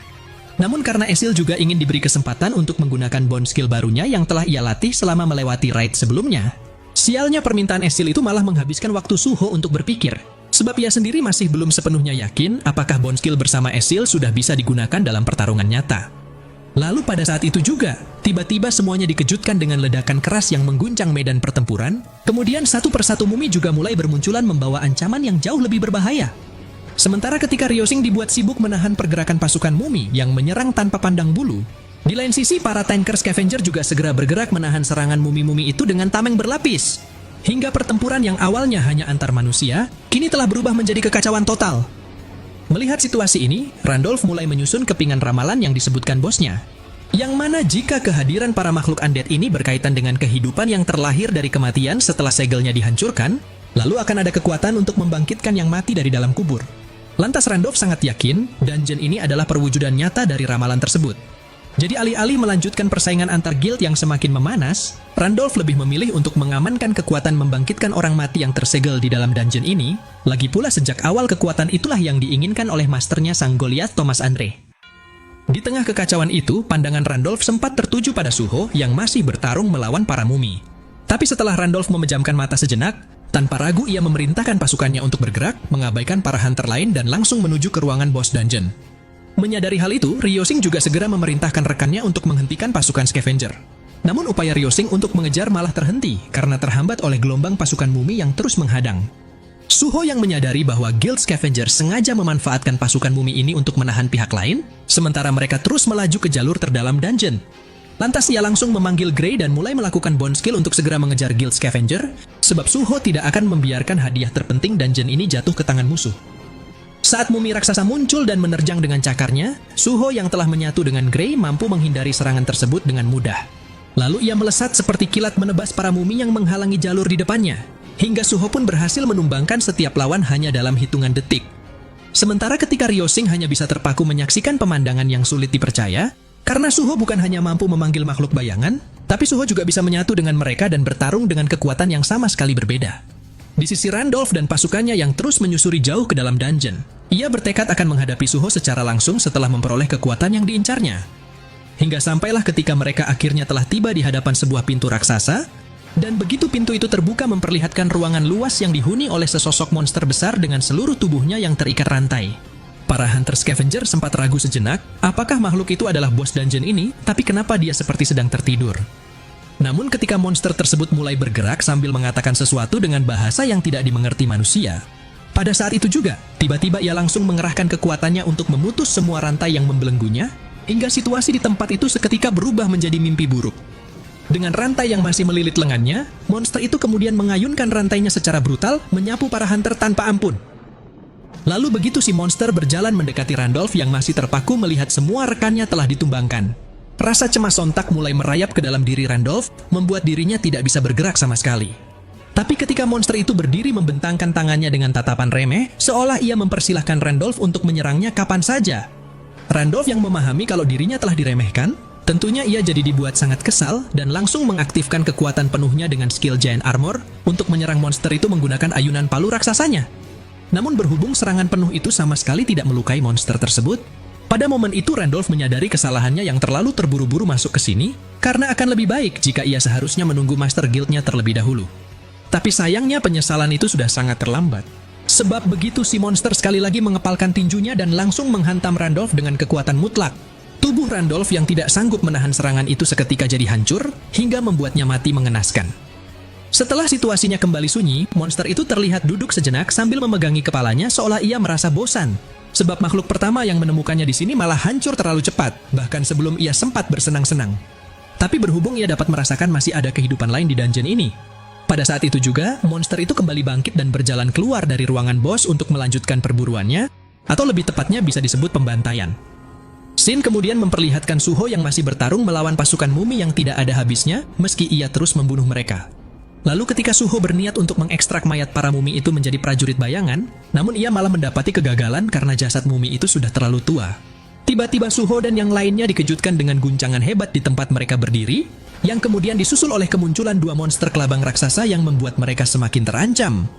Namun karena Esil juga ingin diberi kesempatan untuk menggunakan bond skill barunya yang telah ia latih selama melewati raid sebelumnya, sialnya permintaan Esil itu malah menghabiskan waktu Suho untuk berpikir. Sebab ia sendiri masih belum sepenuhnya yakin apakah bond skill bersama Esil sudah bisa digunakan dalam pertarungan nyata. Lalu pada saat itu juga, tiba-tiba semuanya dikejutkan dengan ledakan keras yang mengguncang medan pertempuran, kemudian satu persatu mumi juga mulai bermunculan membawa ancaman yang jauh lebih berbahaya. Sementara ketika Ryosing dibuat sibuk menahan pergerakan pasukan mumi yang menyerang tanpa pandang bulu, di lain sisi para tanker Scavenger juga segera bergerak menahan serangan mumi-mumi itu dengan tameng berlapis. Hingga pertempuran yang awalnya hanya antar manusia, kini telah berubah menjadi kekacauan total. Melihat situasi ini, Randolph mulai menyusun kepingan ramalan yang disebutkan bosnya. Yang mana jika kehadiran para makhluk undead ini berkaitan dengan kehidupan yang terlahir dari kematian setelah segelnya dihancurkan, lalu akan ada kekuatan untuk membangkitkan yang mati dari dalam kubur. Lantas Randolph sangat yakin, dungeon ini adalah perwujudan nyata dari ramalan tersebut. Jadi alih-alih melanjutkan persaingan antar guild yang semakin memanas, Randolph lebih memilih untuk mengamankan kekuatan membangkitkan orang mati yang tersegel di dalam dungeon ini, lagi pula sejak awal kekuatan itulah yang diinginkan oleh masternya sang Goliath Thomas Andre. Di tengah kekacauan itu, pandangan Randolph sempat tertuju pada Suho yang masih bertarung melawan para mumi. Tapi setelah Randolph memejamkan mata sejenak, tanpa ragu ia memerintahkan pasukannya untuk bergerak, mengabaikan para hunter lain dan langsung menuju ke ruangan boss dungeon. Menyadari hal itu, Ryosing juga segera memerintahkan rekannya untuk menghentikan pasukan scavenger. Namun upaya Ryosing untuk mengejar malah terhenti karena terhambat oleh gelombang pasukan mumi yang terus menghadang. Suho yang menyadari bahwa Guild Scavenger sengaja memanfaatkan pasukan mumi ini untuk menahan pihak lain, sementara mereka terus melaju ke jalur terdalam dungeon. Lantas ia langsung memanggil Gray dan mulai melakukan bond skill untuk segera mengejar Guild Scavenger, sebab Suho tidak akan membiarkan hadiah terpenting dungeon ini jatuh ke tangan musuh. Saat mumi raksasa muncul dan menerjang dengan cakarnya, Suho yang telah menyatu dengan Gray mampu menghindari serangan tersebut dengan mudah. Lalu ia melesat seperti kilat menebas para mumi yang menghalangi jalur di depannya, hingga Suho pun berhasil menumbangkan setiap lawan hanya dalam hitungan detik. Sementara ketika Ryosing hanya bisa terpaku menyaksikan pemandangan yang sulit dipercaya, karena Suho bukan hanya mampu memanggil makhluk bayangan, tapi Suho juga bisa menyatu dengan mereka dan bertarung dengan kekuatan yang sama sekali berbeda. Di sisi Randolph dan pasukannya yang terus menyusuri jauh ke dalam dungeon, ia bertekad akan menghadapi Suho secara langsung setelah memperoleh kekuatan yang diincarnya. Hingga sampailah ketika mereka akhirnya telah tiba di hadapan sebuah pintu raksasa, dan begitu pintu itu terbuka memperlihatkan ruangan luas yang dihuni oleh sesosok monster besar dengan seluruh tubuhnya yang terikat rantai. Para hunter scavenger sempat ragu sejenak, apakah makhluk itu adalah bos dungeon ini, tapi kenapa dia seperti sedang tertidur. Namun ketika monster tersebut mulai bergerak sambil mengatakan sesuatu dengan bahasa yang tidak dimengerti manusia, pada saat itu juga, tiba-tiba ia langsung mengerahkan kekuatannya untuk memutus semua rantai yang membelenggunya, hingga situasi di tempat itu seketika berubah menjadi mimpi buruk. Dengan rantai yang masih melilit lengannya, monster itu kemudian mengayunkan rantainya secara brutal, menyapu para hunter tanpa ampun. Lalu begitu si monster berjalan mendekati Randolph yang masih terpaku melihat semua rekannya telah ditumbangkan. Rasa cemas sontak mulai merayap ke dalam diri Randolph, membuat dirinya tidak bisa bergerak sama sekali. Tapi ketika monster itu berdiri membentangkan tangannya dengan tatapan remeh, seolah ia mempersilahkan Randolph untuk menyerangnya kapan saja. Randolph yang memahami kalau dirinya telah diremehkan, tentunya ia jadi dibuat sangat kesal dan langsung mengaktifkan kekuatan penuhnya dengan skill Giant Armor untuk menyerang monster itu menggunakan ayunan palu raksasanya. Namun berhubung serangan penuh itu sama sekali tidak melukai monster tersebut, pada momen itu Randolph menyadari kesalahannya yang terlalu terburu-buru masuk ke sini, karena akan lebih baik jika ia seharusnya menunggu Master Guild-nya terlebih dahulu. Tapi sayangnya penyesalan itu sudah sangat terlambat. Sebab begitu si monster sekali lagi mengepalkan tinjunya dan langsung menghantam Randolph dengan kekuatan mutlak. Tubuh Randolph yang tidak sanggup menahan serangan itu seketika jadi hancur, hingga membuatnya mati mengenaskan. Setelah situasinya kembali sunyi, monster itu terlihat duduk sejenak sambil memegangi kepalanya seolah ia merasa bosan. Sebab makhluk pertama yang menemukannya di sini malah hancur terlalu cepat, bahkan sebelum ia sempat bersenang-senang. Tapi berhubung ia dapat merasakan masih ada kehidupan lain di dungeon ini. Pada saat itu juga, monster itu kembali bangkit dan berjalan keluar dari ruangan bos untuk melanjutkan perburuannya, atau lebih tepatnya bisa disebut pembantaian. Shin kemudian memperlihatkan Suho yang masih bertarung melawan pasukan mumi yang tidak ada habisnya, meski ia terus membunuh mereka. Lalu ketika Suho berniat untuk mengekstrak mayat para mumi itu menjadi prajurit bayangan, namun ia malah mendapati kegagalan karena jasad mumi itu sudah terlalu tua. Tiba-tiba Suho dan yang lainnya dikejutkan dengan guncangan hebat di tempat mereka berdiri, yang kemudian disusul oleh kemunculan dua monster kelabang raksasa yang membuat mereka semakin terancam.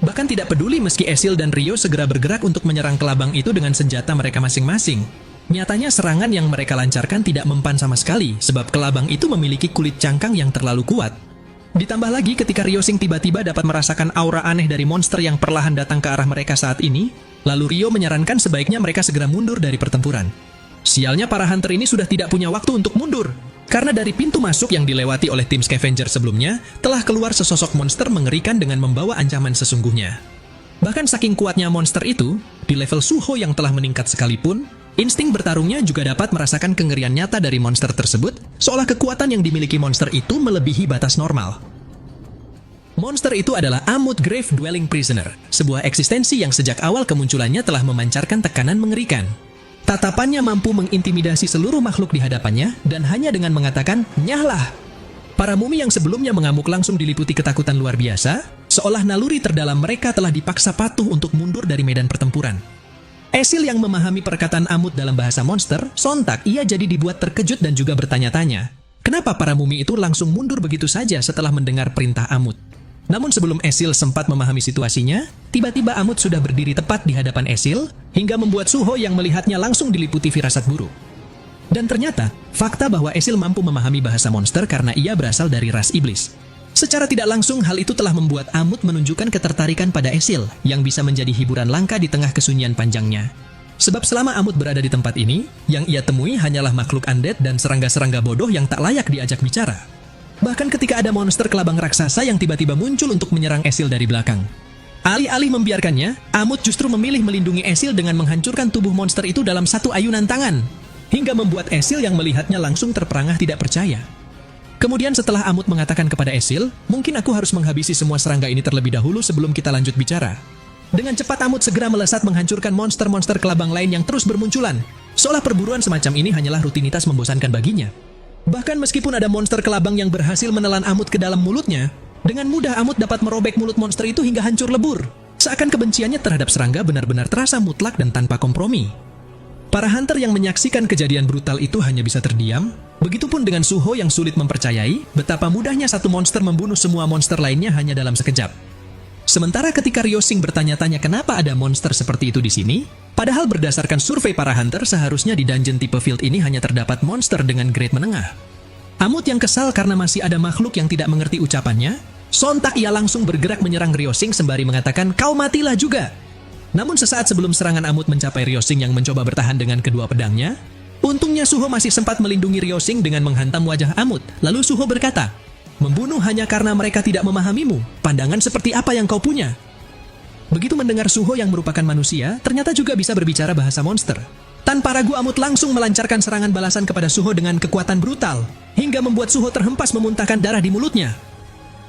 Bahkan tidak peduli meski Esil dan Ryo segera bergerak untuk menyerang kelabang itu dengan senjata mereka masing-masing. Nyatanya serangan yang mereka lancarkan tidak mempan sama sekali, sebab kelabang itu memiliki kulit cangkang yang terlalu kuat. Ditambah lagi ketika Ryosing tiba-tiba dapat merasakan aura aneh dari monster yang perlahan datang ke arah mereka saat ini, lalu Ryo menyarankan sebaiknya mereka segera mundur dari pertempuran. Sialnya para hunter ini sudah tidak punya waktu untuk mundur, karena dari pintu masuk yang dilewati oleh tim scavenger sebelumnya, telah keluar sesosok monster mengerikan dengan membawa ancaman sesungguhnya. Bahkan saking kuatnya monster itu, di level Suho yang telah meningkat sekalipun, insting bertarungnya juga dapat merasakan kengerian nyata dari monster tersebut, seolah kekuatan yang dimiliki monster itu melebihi batas normal. Monster itu adalah Amut Grave Dwelling Prisoner, sebuah eksistensi yang sejak awal kemunculannya telah memancarkan tekanan mengerikan. Tatapannya mampu mengintimidasi seluruh makhluk di hadapannya, dan hanya dengan mengatakan, "Nyahlah!" Para mumi yang sebelumnya mengamuk langsung diliputi ketakutan luar biasa, seolah naluri terdalam mereka telah dipaksa patuh untuk mundur dari medan pertempuran. Esil yang memahami perkataan Amut dalam bahasa monster, sontak ia jadi dibuat terkejut dan juga bertanya-tanya, kenapa para mumi itu langsung mundur begitu saja setelah mendengar perintah Amut. Namun sebelum Esil sempat memahami situasinya, tiba-tiba Amut sudah berdiri tepat di hadapan Esil, hingga membuat Suho yang melihatnya langsung diliputi firasat buruk. Dan ternyata, fakta bahwa Esil mampu memahami bahasa monster karena ia berasal dari ras iblis. Secara tidak langsung, hal itu telah membuat Amut menunjukkan ketertarikan pada Esil, yang bisa menjadi hiburan langka di tengah kesunyian panjangnya. Sebab selama Amut berada di tempat ini, yang ia temui hanyalah makhluk undead dan serangga-serangga bodoh yang tak layak diajak bicara. Bahkan ketika ada monster kelabang raksasa yang tiba-tiba muncul untuk menyerang Esil dari belakang. Alih-alih membiarkannya, Amut justru memilih melindungi Esil dengan menghancurkan tubuh monster itu dalam satu ayunan tangan, hingga membuat Esil yang melihatnya langsung terperangah tidak percaya. Kemudian setelah Amut mengatakan kepada Esil, mungkin aku harus menghabisi semua serangga ini terlebih dahulu sebelum kita lanjut bicara. Dengan cepat Amut segera melesat menghancurkan monster-monster kelabang lain yang terus bermunculan, seolah perburuan semacam ini hanyalah rutinitas membosankan baginya. Bahkan meskipun ada monster kelabang yang berhasil menelan Amut ke dalam mulutnya, dengan mudah Amut dapat merobek mulut monster itu hingga hancur lebur. Seakan kebenciannya terhadap serangga benar-benar terasa mutlak dan tanpa kompromi. Para hunter yang menyaksikan kejadian brutal itu hanya bisa terdiam, begitupun dengan Suho yang sulit mempercayai betapa mudahnya satu monster membunuh semua monster lainnya hanya dalam sekejap. Sementara ketika Ryosing bertanya-tanya kenapa ada monster seperti itu di sini, padahal berdasarkan survei para hunter seharusnya di dungeon tipe field ini hanya terdapat monster dengan grade menengah. Amut yang kesal karena masih ada makhluk yang tidak mengerti ucapannya, sontak ia langsung bergerak menyerang Ryosing sembari mengatakan, "Kau matilah juga!" Namun sesaat sebelum serangan Amut mencapai Ryosing yang mencoba bertahan dengan kedua pedangnya, untungnya Suho masih sempat melindungi Ryosing dengan menghantam wajah Amut. Lalu Suho berkata, "Membunuh hanya karena mereka tidak memahamimu. Pandangan seperti apa yang kau punya?" Begitu mendengar Suho yang merupakan manusia, ternyata juga bisa berbicara bahasa monster. Tanpa ragu Amut langsung melancarkan serangan balasan kepada Suho dengan kekuatan brutal, hingga membuat Suho terhempas memuntahkan darah di mulutnya.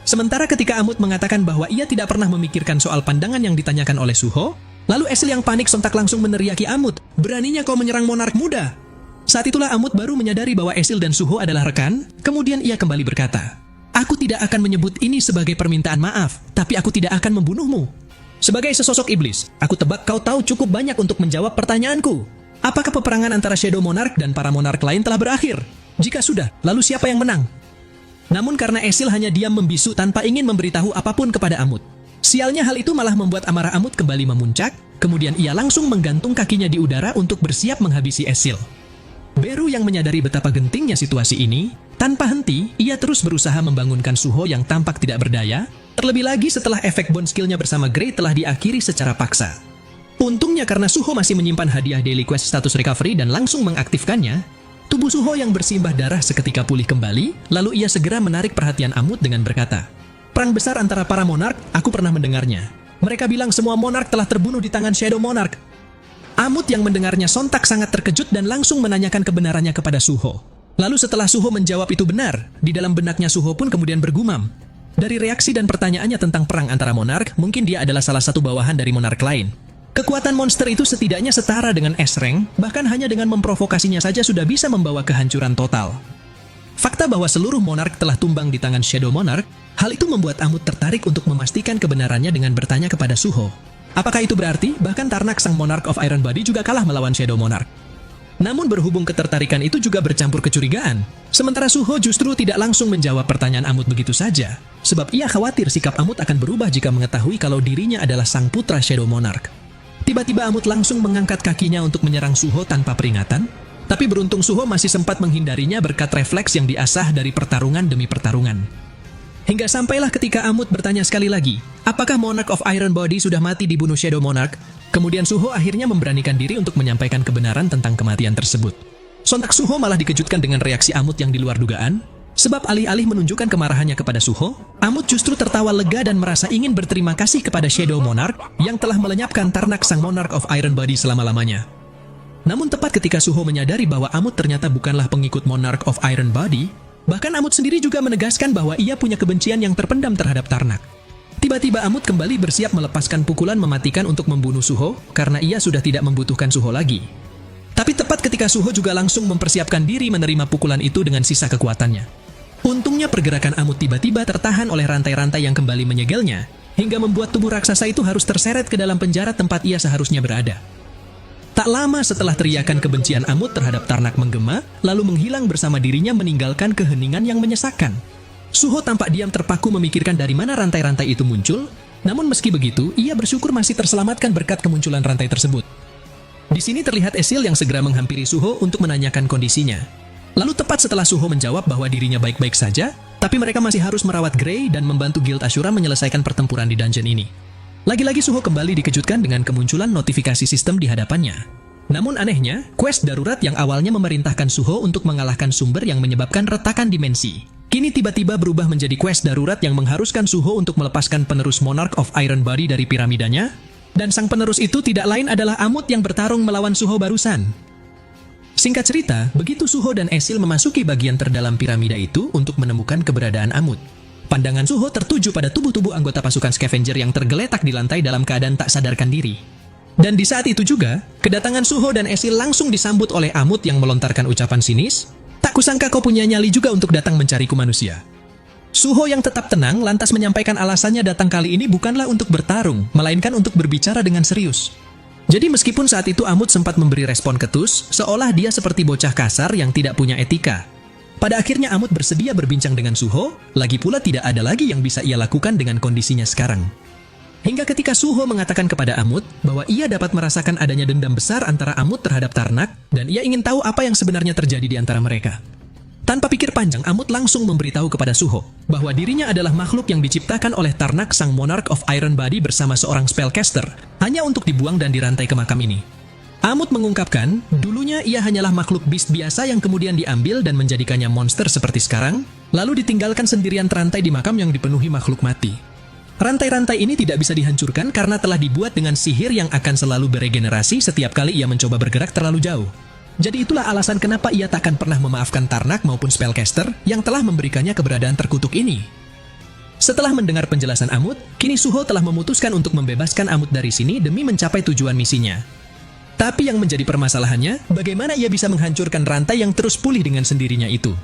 Sementara ketika Amut mengatakan bahwa ia tidak pernah memikirkan soal pandangan yang ditanyakan oleh Suho, lalu Esil yang panik sontak langsung meneriaki Amut, "Beraninya kau menyerang monark muda!" Saat itulah Amut baru menyadari bahwa Esil dan Suho adalah rekan, kemudian ia kembali berkata, "Aku tidak akan menyebut ini sebagai permintaan maaf, tapi aku tidak akan membunuhmu. Sebagai sesosok iblis, aku tebak kau tahu cukup banyak untuk menjawab pertanyaanku. Apakah peperangan antara Shadow Monarch dan para monark lain telah berakhir? Jika sudah, lalu siapa yang menang?" Namun karena Esil hanya diam membisu tanpa ingin memberitahu apapun kepada Amut. Sialnya hal itu malah membuat amarah Amut kembali memuncak, kemudian ia langsung menggantung kakinya di udara untuk bersiap menghabisi Esil. Beru yang menyadari betapa gentingnya situasi ini, tanpa henti, ia terus berusaha membangunkan Suho yang tampak tidak berdaya, terlebih lagi setelah efek bond skill-nya bersama Grey telah diakhiri secara paksa. Untungnya karena Suho masih menyimpan hadiah Daily Quest status recovery dan langsung mengaktifkannya, tubuh Suho yang bersimbah darah seketika pulih kembali, lalu ia segera menarik perhatian Amut dengan berkata, "Perang besar antara para monark, aku pernah mendengarnya. Mereka bilang semua monark telah terbunuh di tangan Shadow Monarch." Amut yang mendengarnya sontak sangat terkejut dan langsung menanyakan kebenarannya kepada Suho. Lalu setelah Suho menjawab itu benar, di dalam benaknya Suho pun kemudian bergumam. Dari reaksi dan pertanyaannya tentang perang antara monark, mungkin dia adalah salah satu bawahan dari monark lain. Kekuatan monster itu setidaknya setara dengan S-Rank, bahkan hanya dengan memprovokasinya saja sudah bisa membawa kehancuran total. Fakta bahwa seluruh monark telah tumbang di tangan Shadow Monarch, hal itu membuat Amut tertarik untuk memastikan kebenarannya dengan bertanya kepada Suho. Apakah itu berarti bahkan Tarnak sang Monarch of Iron Body juga kalah melawan Shadow Monarch? Namun berhubung ketertarikan itu juga bercampur kecurigaan, sementara Suho justru tidak langsung menjawab pertanyaan Amut begitu saja, sebab ia khawatir sikap Amut akan berubah jika mengetahui kalau dirinya adalah sang putra Shadow Monarch. Tiba-tiba Amut langsung mengangkat kakinya untuk menyerang Suho tanpa peringatan, tapi beruntung Suho masih sempat menghindarinya berkat refleks yang diasah dari pertarungan demi pertarungan. Hingga sampailah ketika Amut bertanya sekali lagi, apakah Monarch of Iron Body sudah mati dibunuh Shadow Monarch? Kemudian Suho akhirnya memberanikan diri untuk menyampaikan kebenaran tentang kematian tersebut. Sontak Suho malah dikejutkan dengan reaksi Amut yang di luar dugaan, sebab alih-alih menunjukkan kemarahannya kepada Suho, Amut justru tertawa lega dan merasa ingin berterima kasih kepada Shadow Monarch yang telah melenyapkan Tarnak sang Monarch of Iron Body selama-lamanya. Namun tepat ketika Suho menyadari bahwa Amut ternyata bukanlah pengikut Monarch of Iron Body, bahkan Amut sendiri juga menegaskan bahwa ia punya kebencian yang terpendam terhadap Tarnak. Tiba-tiba Amut kembali bersiap melepaskan pukulan mematikan untuk membunuh Suho karena ia sudah tidak membutuhkan Suho lagi. Tapi tepat ketika Suho juga langsung mempersiapkan diri menerima pukulan itu dengan sisa kekuatannya. Untungnya pergerakan Amut tiba-tiba tertahan oleh rantai-rantai yang kembali menyegelnya, hingga membuat tubuh raksasa itu harus terseret ke dalam penjara tempat ia seharusnya berada. Tak lama setelah teriakan kebencian Amut terhadap Tarnak menggema, lalu menghilang bersama dirinya meninggalkan keheningan yang menyesakan. Suho tampak diam terpaku memikirkan dari mana rantai-rantai itu muncul, namun meski begitu, ia bersyukur masih terselamatkan berkat kemunculan rantai tersebut. Di sini terlihat Esil yang segera menghampiri Suho untuk menanyakan kondisinya. Lalu tepat setelah Suho menjawab bahwa dirinya baik-baik saja, Tapi mereka masih harus merawat Grey dan membantu Guild Ashura menyelesaikan pertempuran di dungeon ini. Lagi-lagi Suho kembali dikejutkan dengan kemunculan notifikasi sistem di hadapannya. Namun anehnya, quest darurat yang awalnya memerintahkan Suho untuk mengalahkan sumber yang menyebabkan retakan dimensi, kini tiba-tiba berubah menjadi quest darurat yang mengharuskan Suho untuk melepaskan penerus Monarch of Iron Body dari piramidanya, dan sang penerus itu tidak lain adalah Amut yang bertarung melawan Suho barusan. Singkat cerita, begitu Suho dan Esil memasuki bagian terdalam piramida itu untuk menemukan keberadaan Amut, pandangan Suho tertuju pada tubuh-tubuh anggota pasukan scavenger yang tergeletak di lantai dalam keadaan tak sadarkan diri. Dan di saat itu juga, kedatangan Suho dan Esil langsung disambut oleh Amut yang melontarkan ucapan sinis, "Tak kusangka kau punya nyali juga untuk datang mencariku manusia." Suho yang tetap tenang lantas menyampaikan alasannya datang kali ini bukanlah untuk bertarung, melainkan untuk berbicara dengan serius. Jadi meskipun saat itu Amut sempat memberi respon ketus, seolah dia seperti bocah kasar yang tidak punya etika. Pada akhirnya Amut bersedia berbincang dengan Suho, lagi pula tidak ada lagi yang bisa ia lakukan dengan kondisinya sekarang. Hingga ketika Suho mengatakan kepada Amut bahwa ia dapat merasakan adanya dendam besar antara Amut terhadap Tarnak, dan ia ingin tahu apa yang sebenarnya terjadi di antara mereka. Tanpa pikir panjang, Amut langsung memberitahu kepada Suho bahwa dirinya adalah makhluk yang diciptakan oleh Tarnak sang Monarch of Iron Body bersama seorang spellcaster, hanya untuk dibuang dan dirantai ke makam ini. Amut mengungkapkan, dulunya ia hanyalah makhluk beast biasa yang kemudian diambil dan menjadikannya monster seperti sekarang, lalu ditinggalkan sendirian terantai di makam yang dipenuhi makhluk mati. Rantai-rantai ini tidak bisa dihancurkan karena telah dibuat dengan sihir yang akan selalu beregenerasi setiap kali ia mencoba bergerak terlalu jauh. Jadi itulah alasan kenapa ia takkan pernah memaafkan Tarnak maupun spellcaster yang telah memberikannya keberadaan terkutuk ini. Setelah mendengar penjelasan Amut, kini Suho telah memutuskan untuk membebaskan Amut dari sini demi mencapai tujuan misinya. Tapi yang menjadi permasalahannya, bagaimana ia bisa menghancurkan rantai yang terus pulih dengan sendirinya itu?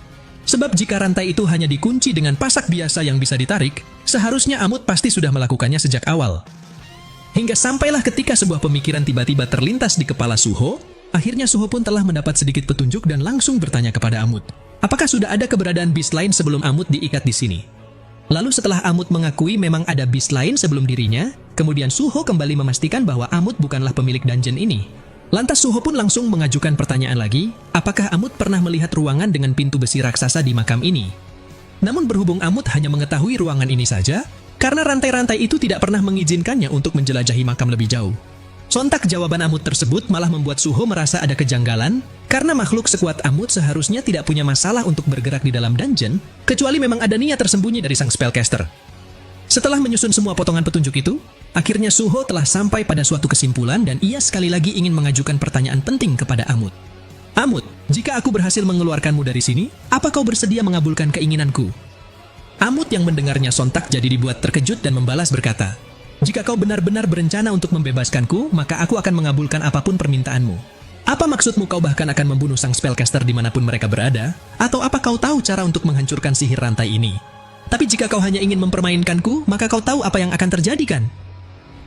Sebab jika rantai itu hanya dikunci dengan pasak biasa yang bisa ditarik, seharusnya Amut pasti sudah melakukannya sejak awal. Hingga sampailah ketika sebuah pemikiran tiba-tiba terlintas di kepala Suho. Akhirnya Suho pun telah mendapat sedikit petunjuk dan langsung bertanya kepada Amut, apakah sudah ada keberadaan beast lain sebelum Amut diikat di sini? Lalu setelah Amut mengakui memang ada beast lain sebelum dirinya, kemudian Suho kembali memastikan bahwa Amut bukanlah pemilik dungeon ini. Lantas Suho pun langsung mengajukan pertanyaan lagi, apakah Amut pernah melihat ruangan dengan pintu besi raksasa di makam ini? Namun berhubung Amut hanya mengetahui ruangan ini saja, karena rantai-rantai itu tidak pernah mengizinkannya untuk menjelajahi makam lebih jauh. Sontak jawaban Amut tersebut malah membuat Suho merasa ada kejanggalan, karena makhluk sekuat Amut seharusnya tidak punya masalah untuk bergerak di dalam dungeon, kecuali memang ada niat tersembunyi dari sang spellcaster. Setelah menyusun semua potongan petunjuk itu, akhirnya Suho telah sampai pada suatu kesimpulan dan ia sekali lagi ingin mengajukan pertanyaan penting kepada Amut. Amut, jika aku berhasil mengeluarkanmu dari sini, apa kau bersedia mengabulkan keinginanku? Amut yang mendengarnya sontak jadi dibuat terkejut dan membalas berkata, jika kau benar-benar berencana untuk membebaskanku, maka aku akan mengabulkan apapun permintaanmu. Apa maksudmu kau bahkan akan membunuh sang spellcaster dimanapun mereka berada? Atau apa kau tahu cara untuk menghancurkan sihir rantai ini? Tapi jika kau hanya ingin mempermainkanku, maka kau tahu apa yang akan terjadi kan?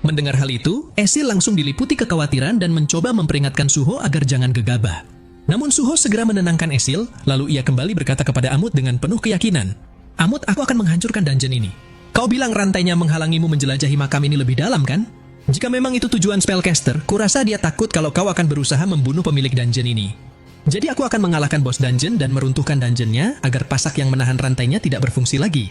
Mendengar hal itu, Esil langsung diliputi kekhawatiran dan mencoba memperingatkan Suho agar jangan gegabah. Namun Suho segera menenangkan Esil, lalu ia kembali berkata kepada Amut dengan penuh keyakinan, Amut, aku akan menghancurkan dungeon ini. Kau bilang rantainya menghalangimu menjelajahi makam ini lebih dalam, kan? Jika memang itu tujuan spellcaster, kurasa dia takut kalau kau akan berusaha membunuh pemilik dungeon ini. Jadi aku akan mengalahkan bos dungeon dan meruntuhkan dungeonnya agar pasak yang menahan rantainya tidak berfungsi lagi.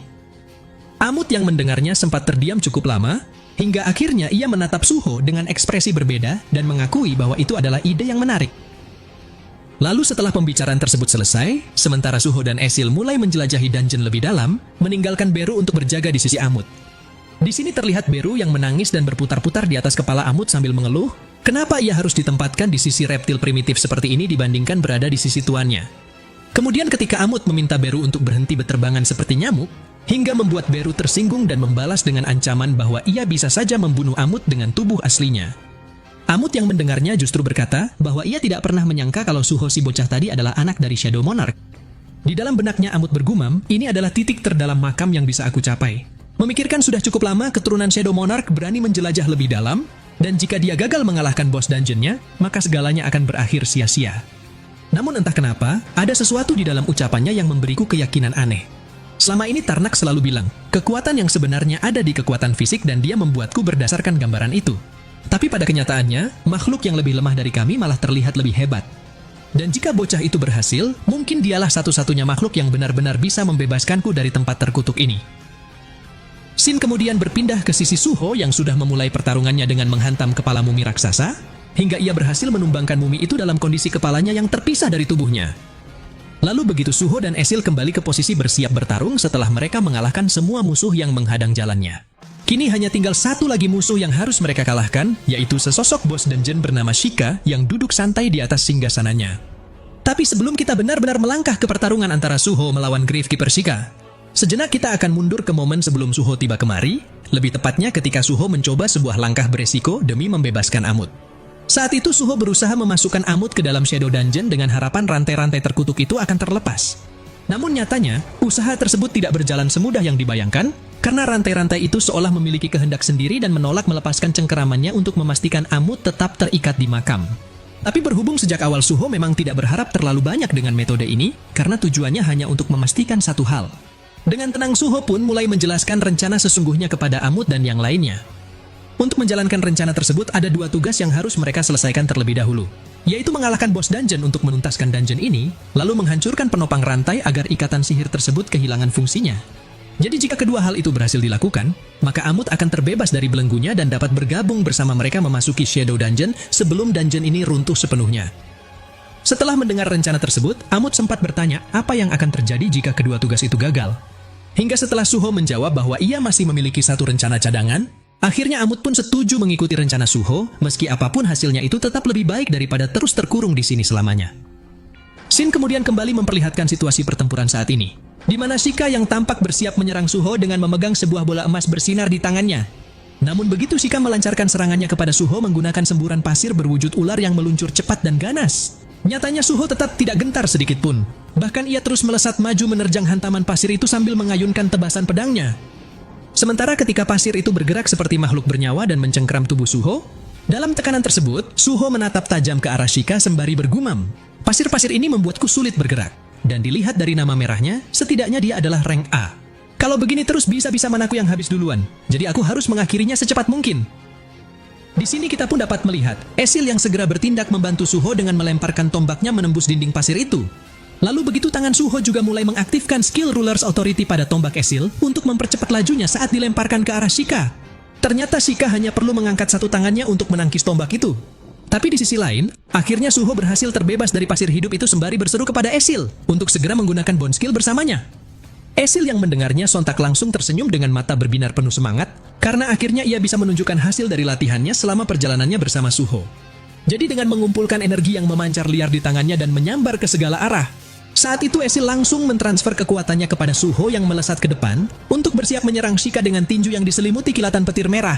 Amut yang mendengarnya sempat terdiam cukup lama, hingga akhirnya ia menatap Suho dengan ekspresi berbeda dan mengakui bahwa itu adalah ide yang menarik. Lalu setelah pembicaraan tersebut selesai, sementara Suho dan Esil mulai menjelajahi dungeon lebih dalam, meninggalkan Beru untuk berjaga di sisi Amut. Di sini terlihat Beru yang menangis dan berputar-putar di atas kepala Amut sambil mengeluh, kenapa ia harus ditempatkan di sisi reptil primitif seperti ini dibandingkan berada di sisi tuannya. Kemudian ketika Amut meminta Beru untuk berhenti berterbangan seperti nyamuk, hingga membuat Beru tersinggung dan membalas dengan ancaman bahwa ia bisa saja membunuh Amut dengan tubuh aslinya. Amut yang mendengarnya justru berkata bahwa ia tidak pernah menyangka kalau Suho si bocah tadi adalah anak dari Shadow Monarch. Di dalam benaknya Amut bergumam, ini adalah titik terdalam makam yang bisa aku capai. Memikirkan sudah cukup lama keturunan Shadow Monarch berani menjelajah lebih dalam, dan jika dia gagal mengalahkan bos dungeonnya, maka segalanya akan berakhir sia-sia. Namun entah kenapa, ada sesuatu di dalam ucapannya yang memberiku keyakinan aneh. Selama ini Tarnak selalu bilang, kekuatan yang sebenarnya ada di kekuatan fisik dan dia membuatku berdasarkan gambaran itu. Tapi pada kenyataannya, makhluk yang lebih lemah dari kami malah terlihat lebih hebat. Dan jika bocah itu berhasil, mungkin dialah satu-satunya makhluk yang benar-benar bisa membebaskanku dari tempat terkutuk ini. Shin kemudian berpindah ke sisi Suho yang sudah memulai pertarungannya dengan menghantam kepala mumi raksasa, hingga ia berhasil menumbangkan mumi itu dalam kondisi kepalanya yang terpisah dari tubuhnya. Lalu begitu Suho dan Esil kembali ke posisi bersiap bertarung setelah mereka mengalahkan semua musuh yang menghadang jalannya. Kini hanya tinggal satu lagi musuh yang harus mereka kalahkan, yaitu sesosok bos dungeon bernama Shika yang duduk santai di atas singgasananya. Tapi sebelum kita benar-benar melangkah ke pertarungan antara Suho melawan Gravekeeper Shika, sejenak kita akan mundur ke momen sebelum Suho tiba kemari, lebih tepatnya ketika Suho mencoba sebuah langkah beresiko demi membebaskan Amut. Saat itu Suho berusaha memasukkan Amut ke dalam Shadow Dungeon dengan harapan rantai-rantai terkutuk itu akan terlepas. Namun nyatanya, usaha tersebut tidak berjalan semudah yang dibayangkan, karena rantai-rantai itu seolah memiliki kehendak sendiri dan menolak melepaskan cengkeramannya untuk memastikan Amut tetap terikat di makam. Tapi berhubung sejak awal Suho memang tidak berharap terlalu banyak dengan metode ini, karena tujuannya hanya untuk memastikan satu hal. Dengan tenang Suho pun mulai menjelaskan rencana sesungguhnya kepada Amut dan yang lainnya. Untuk menjalankan rencana tersebut ada dua tugas yang harus mereka selesaikan terlebih dahulu, yaitu mengalahkan bos dungeon untuk menuntaskan dungeon ini, lalu menghancurkan penopang rantai agar ikatan sihir tersebut kehilangan fungsinya. Jadi jika kedua hal itu berhasil dilakukan, maka Amut akan terbebas dari belenggunya dan dapat bergabung bersama mereka memasuki Shadow Dungeon sebelum dungeon ini runtuh sepenuhnya. Setelah mendengar rencana tersebut, Amut sempat bertanya apa yang akan terjadi jika kedua tugas itu gagal. Hingga setelah Suho menjawab bahwa ia masih memiliki satu rencana cadangan, akhirnya Amut pun setuju mengikuti rencana Suho, meski apapun hasilnya itu tetap lebih baik daripada terus terkurung di sini selamanya. Shin kemudian kembali memperlihatkan situasi pertempuran saat ini, di mana Shika yang tampak bersiap menyerang Suho dengan memegang sebuah bola emas bersinar di tangannya. Namun begitu Shika melancarkan serangannya kepada Suho menggunakan semburan pasir berwujud ular yang meluncur cepat dan ganas, nyatanya Suho tetap tidak gentar sedikit pun. Bahkan ia terus melesat maju menerjang hantaman pasir itu sambil mengayunkan tebasan pedangnya. Sementara ketika pasir itu bergerak seperti makhluk bernyawa dan mencengkeram tubuh Suho, dalam tekanan tersebut, Suho menatap tajam ke arah Shika sembari bergumam, "Pasir-pasir ini membuatku sulit bergerak. Dan dilihat dari nama merahnya, setidaknya dia adalah rank A. Kalau begini terus bisa-bisa manaku yang habis duluan. Jadi aku harus mengakhirinya secepat mungkin." Di sini kita pun dapat melihat Esil yang segera bertindak membantu Suho dengan melemparkan tombaknya menembus dinding pasir itu. Lalu begitu tangan Suho juga mulai mengaktifkan skill Ruler's Authority pada tombak Esil untuk mempercepat lajunya saat dilemparkan ke arah Shika. Ternyata Shika hanya perlu mengangkat satu tangannya untuk menangkis tombak itu. Tapi di sisi lain, akhirnya Suho berhasil terbebas dari pasir hidup itu sembari berseru kepada Esil untuk segera menggunakan bone skill bersamanya. Esil yang mendengarnya sontak langsung tersenyum dengan mata berbinar penuh semangat, karena akhirnya ia bisa menunjukkan hasil dari latihannya selama perjalanannya bersama Suho. Jadi dengan mengumpulkan energi yang memancar liar di tangannya dan menyambar ke segala arah, saat itu Esil langsung mentransfer kekuatannya kepada Suho yang melesat ke depan untuk bersiap menyerang Shika dengan tinju yang diselimuti kilatan petir merah.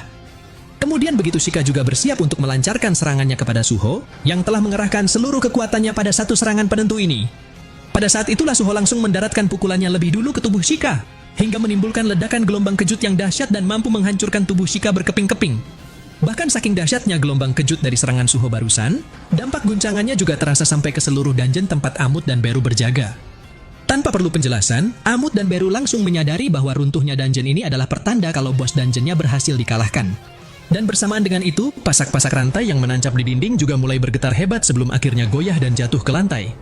Kemudian begitu Shika juga bersiap untuk melancarkan serangannya kepada Suho, yang telah mengerahkan seluruh kekuatannya pada satu serangan penentu ini. Pada saat itulah Suho langsung mendaratkan pukulannya lebih dulu ke tubuh Shika, hingga menimbulkan ledakan gelombang kejut yang dahsyat dan mampu menghancurkan tubuh Shika berkeping-keping. Bahkan saking dahsyatnya gelombang kejut dari serangan Suho barusan, dampak guncangannya juga terasa sampai ke seluruh dungeon tempat Amut dan Beru berjaga. Tanpa perlu penjelasan, Amut dan Beru langsung menyadari bahwa runtuhnya dungeon ini adalah pertanda kalau bos dungeonnya berhasil dikalahkan. Dan bersamaan dengan itu, pasak-pasak rantai yang menancap di dinding juga mulai bergetar hebat sebelum akhirnya goyah dan jatuh ke lantai.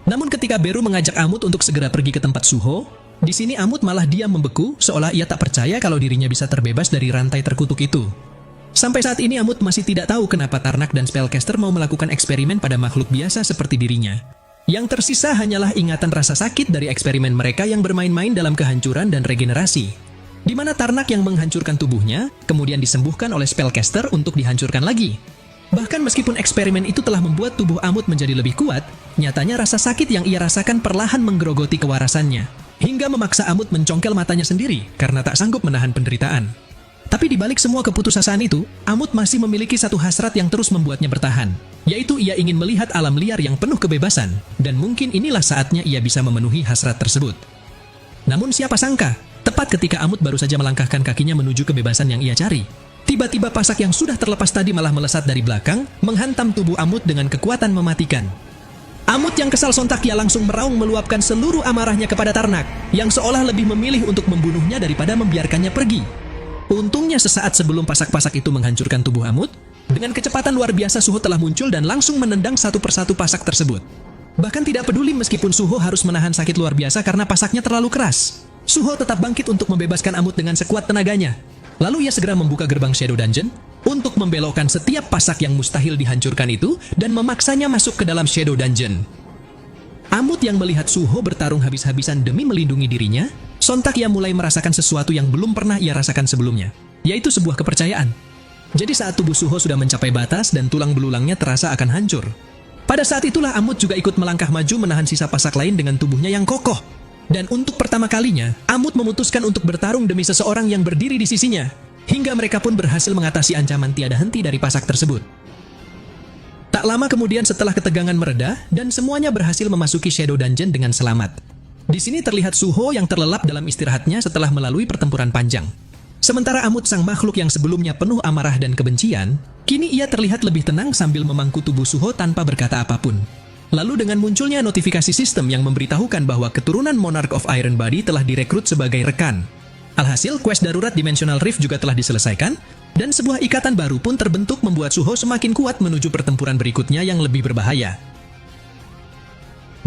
Namun ketika Beru mengajak Amut untuk segera pergi ke tempat Suho, di sini Amut malah diam membeku seolah ia tak percaya kalau dirinya bisa terbebas dari rantai terkutuk itu. Sampai saat ini Amut masih tidak tahu kenapa Tarnak dan Spellcaster mau melakukan eksperimen pada makhluk biasa seperti dirinya. Yang tersisa hanyalah ingatan rasa sakit dari eksperimen mereka yang bermain-main dalam kehancuran dan regenerasi, di mana Tarnak yang menghancurkan tubuhnya, kemudian disembuhkan oleh Spellcaster untuk dihancurkan lagi. Bahkan meskipun eksperimen itu telah membuat tubuh Amut menjadi lebih kuat, nyatanya rasa sakit yang ia rasakan perlahan menggerogoti kewarasannya, hingga memaksa Amut mencongkel matanya sendiri karena tak sanggup menahan penderitaan. Tapi di balik semua keputusasaan itu, Amut masih memiliki satu hasrat yang terus membuatnya bertahan, yaitu ia ingin melihat alam liar yang penuh kebebasan, dan mungkin inilah saatnya ia bisa memenuhi hasrat tersebut. Namun siapa sangka, tepat ketika Amut baru saja melangkahkan kakinya menuju kebebasan yang ia cari, tiba-tiba pasak yang sudah terlepas tadi malah melesat dari belakang, menghantam tubuh Amut dengan kekuatan mematikan. Amut yang kesal sontak ia langsung meraung meluapkan seluruh amarahnya kepada Tarnak, yang seolah lebih memilih untuk membunuhnya daripada membiarkannya pergi. Untungnya sesaat sebelum pasak-pasak itu menghancurkan tubuh Amut, dengan kecepatan luar biasa Suho telah muncul dan langsung menendang satu persatu pasak tersebut. Bahkan tidak peduli meskipun Suho harus menahan sakit luar biasa karena pasaknya terlalu keras. Suho tetap bangkit untuk membebaskan Amut dengan sekuat tenaganya. Lalu ia segera membuka gerbang Shadow Dungeon untuk membelokkan setiap pasak yang mustahil dihancurkan itu dan memaksanya masuk ke dalam Shadow Dungeon. Amut yang melihat Suho bertarung habis-habisan demi melindungi dirinya, sontak ia mulai merasakan sesuatu yang belum pernah ia rasakan sebelumnya, yaitu sebuah kepercayaan. Jadi saat tubuh Suho sudah mencapai batas dan tulang belulangnya terasa akan hancur, pada saat itulah Amut juga ikut melangkah maju menahan sisa pasak lain dengan tubuhnya yang kokoh. Dan untuk pertama kalinya, Amut memutuskan untuk bertarung demi seseorang yang berdiri di sisinya, hingga mereka pun berhasil mengatasi ancaman tiada henti dari pasak tersebut. Tak lama kemudian setelah ketegangan mereda, dan semuanya berhasil memasuki Shadow Dungeon dengan selamat. Di sini terlihat Suho yang terlelap dalam istirahatnya setelah melalui pertempuran panjang. Sementara Amut sang makhluk yang sebelumnya penuh amarah dan kebencian, kini ia terlihat lebih tenang sambil memangku tubuh Suho tanpa berkata apapun. Lalu dengan munculnya notifikasi sistem yang memberitahukan bahwa keturunan Monarch of Iron Body telah direkrut sebagai rekan. Alhasil, quest darurat Dimensional Rift juga telah diselesaikan, dan sebuah ikatan baru pun terbentuk membuat Suho semakin kuat menuju pertempuran berikutnya yang lebih berbahaya.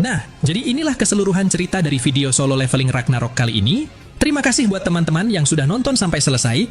Nah, jadi inilah keseluruhan cerita dari video solo leveling Ragnarok kali ini. Terima kasih buat teman-teman yang sudah nonton sampai selesai,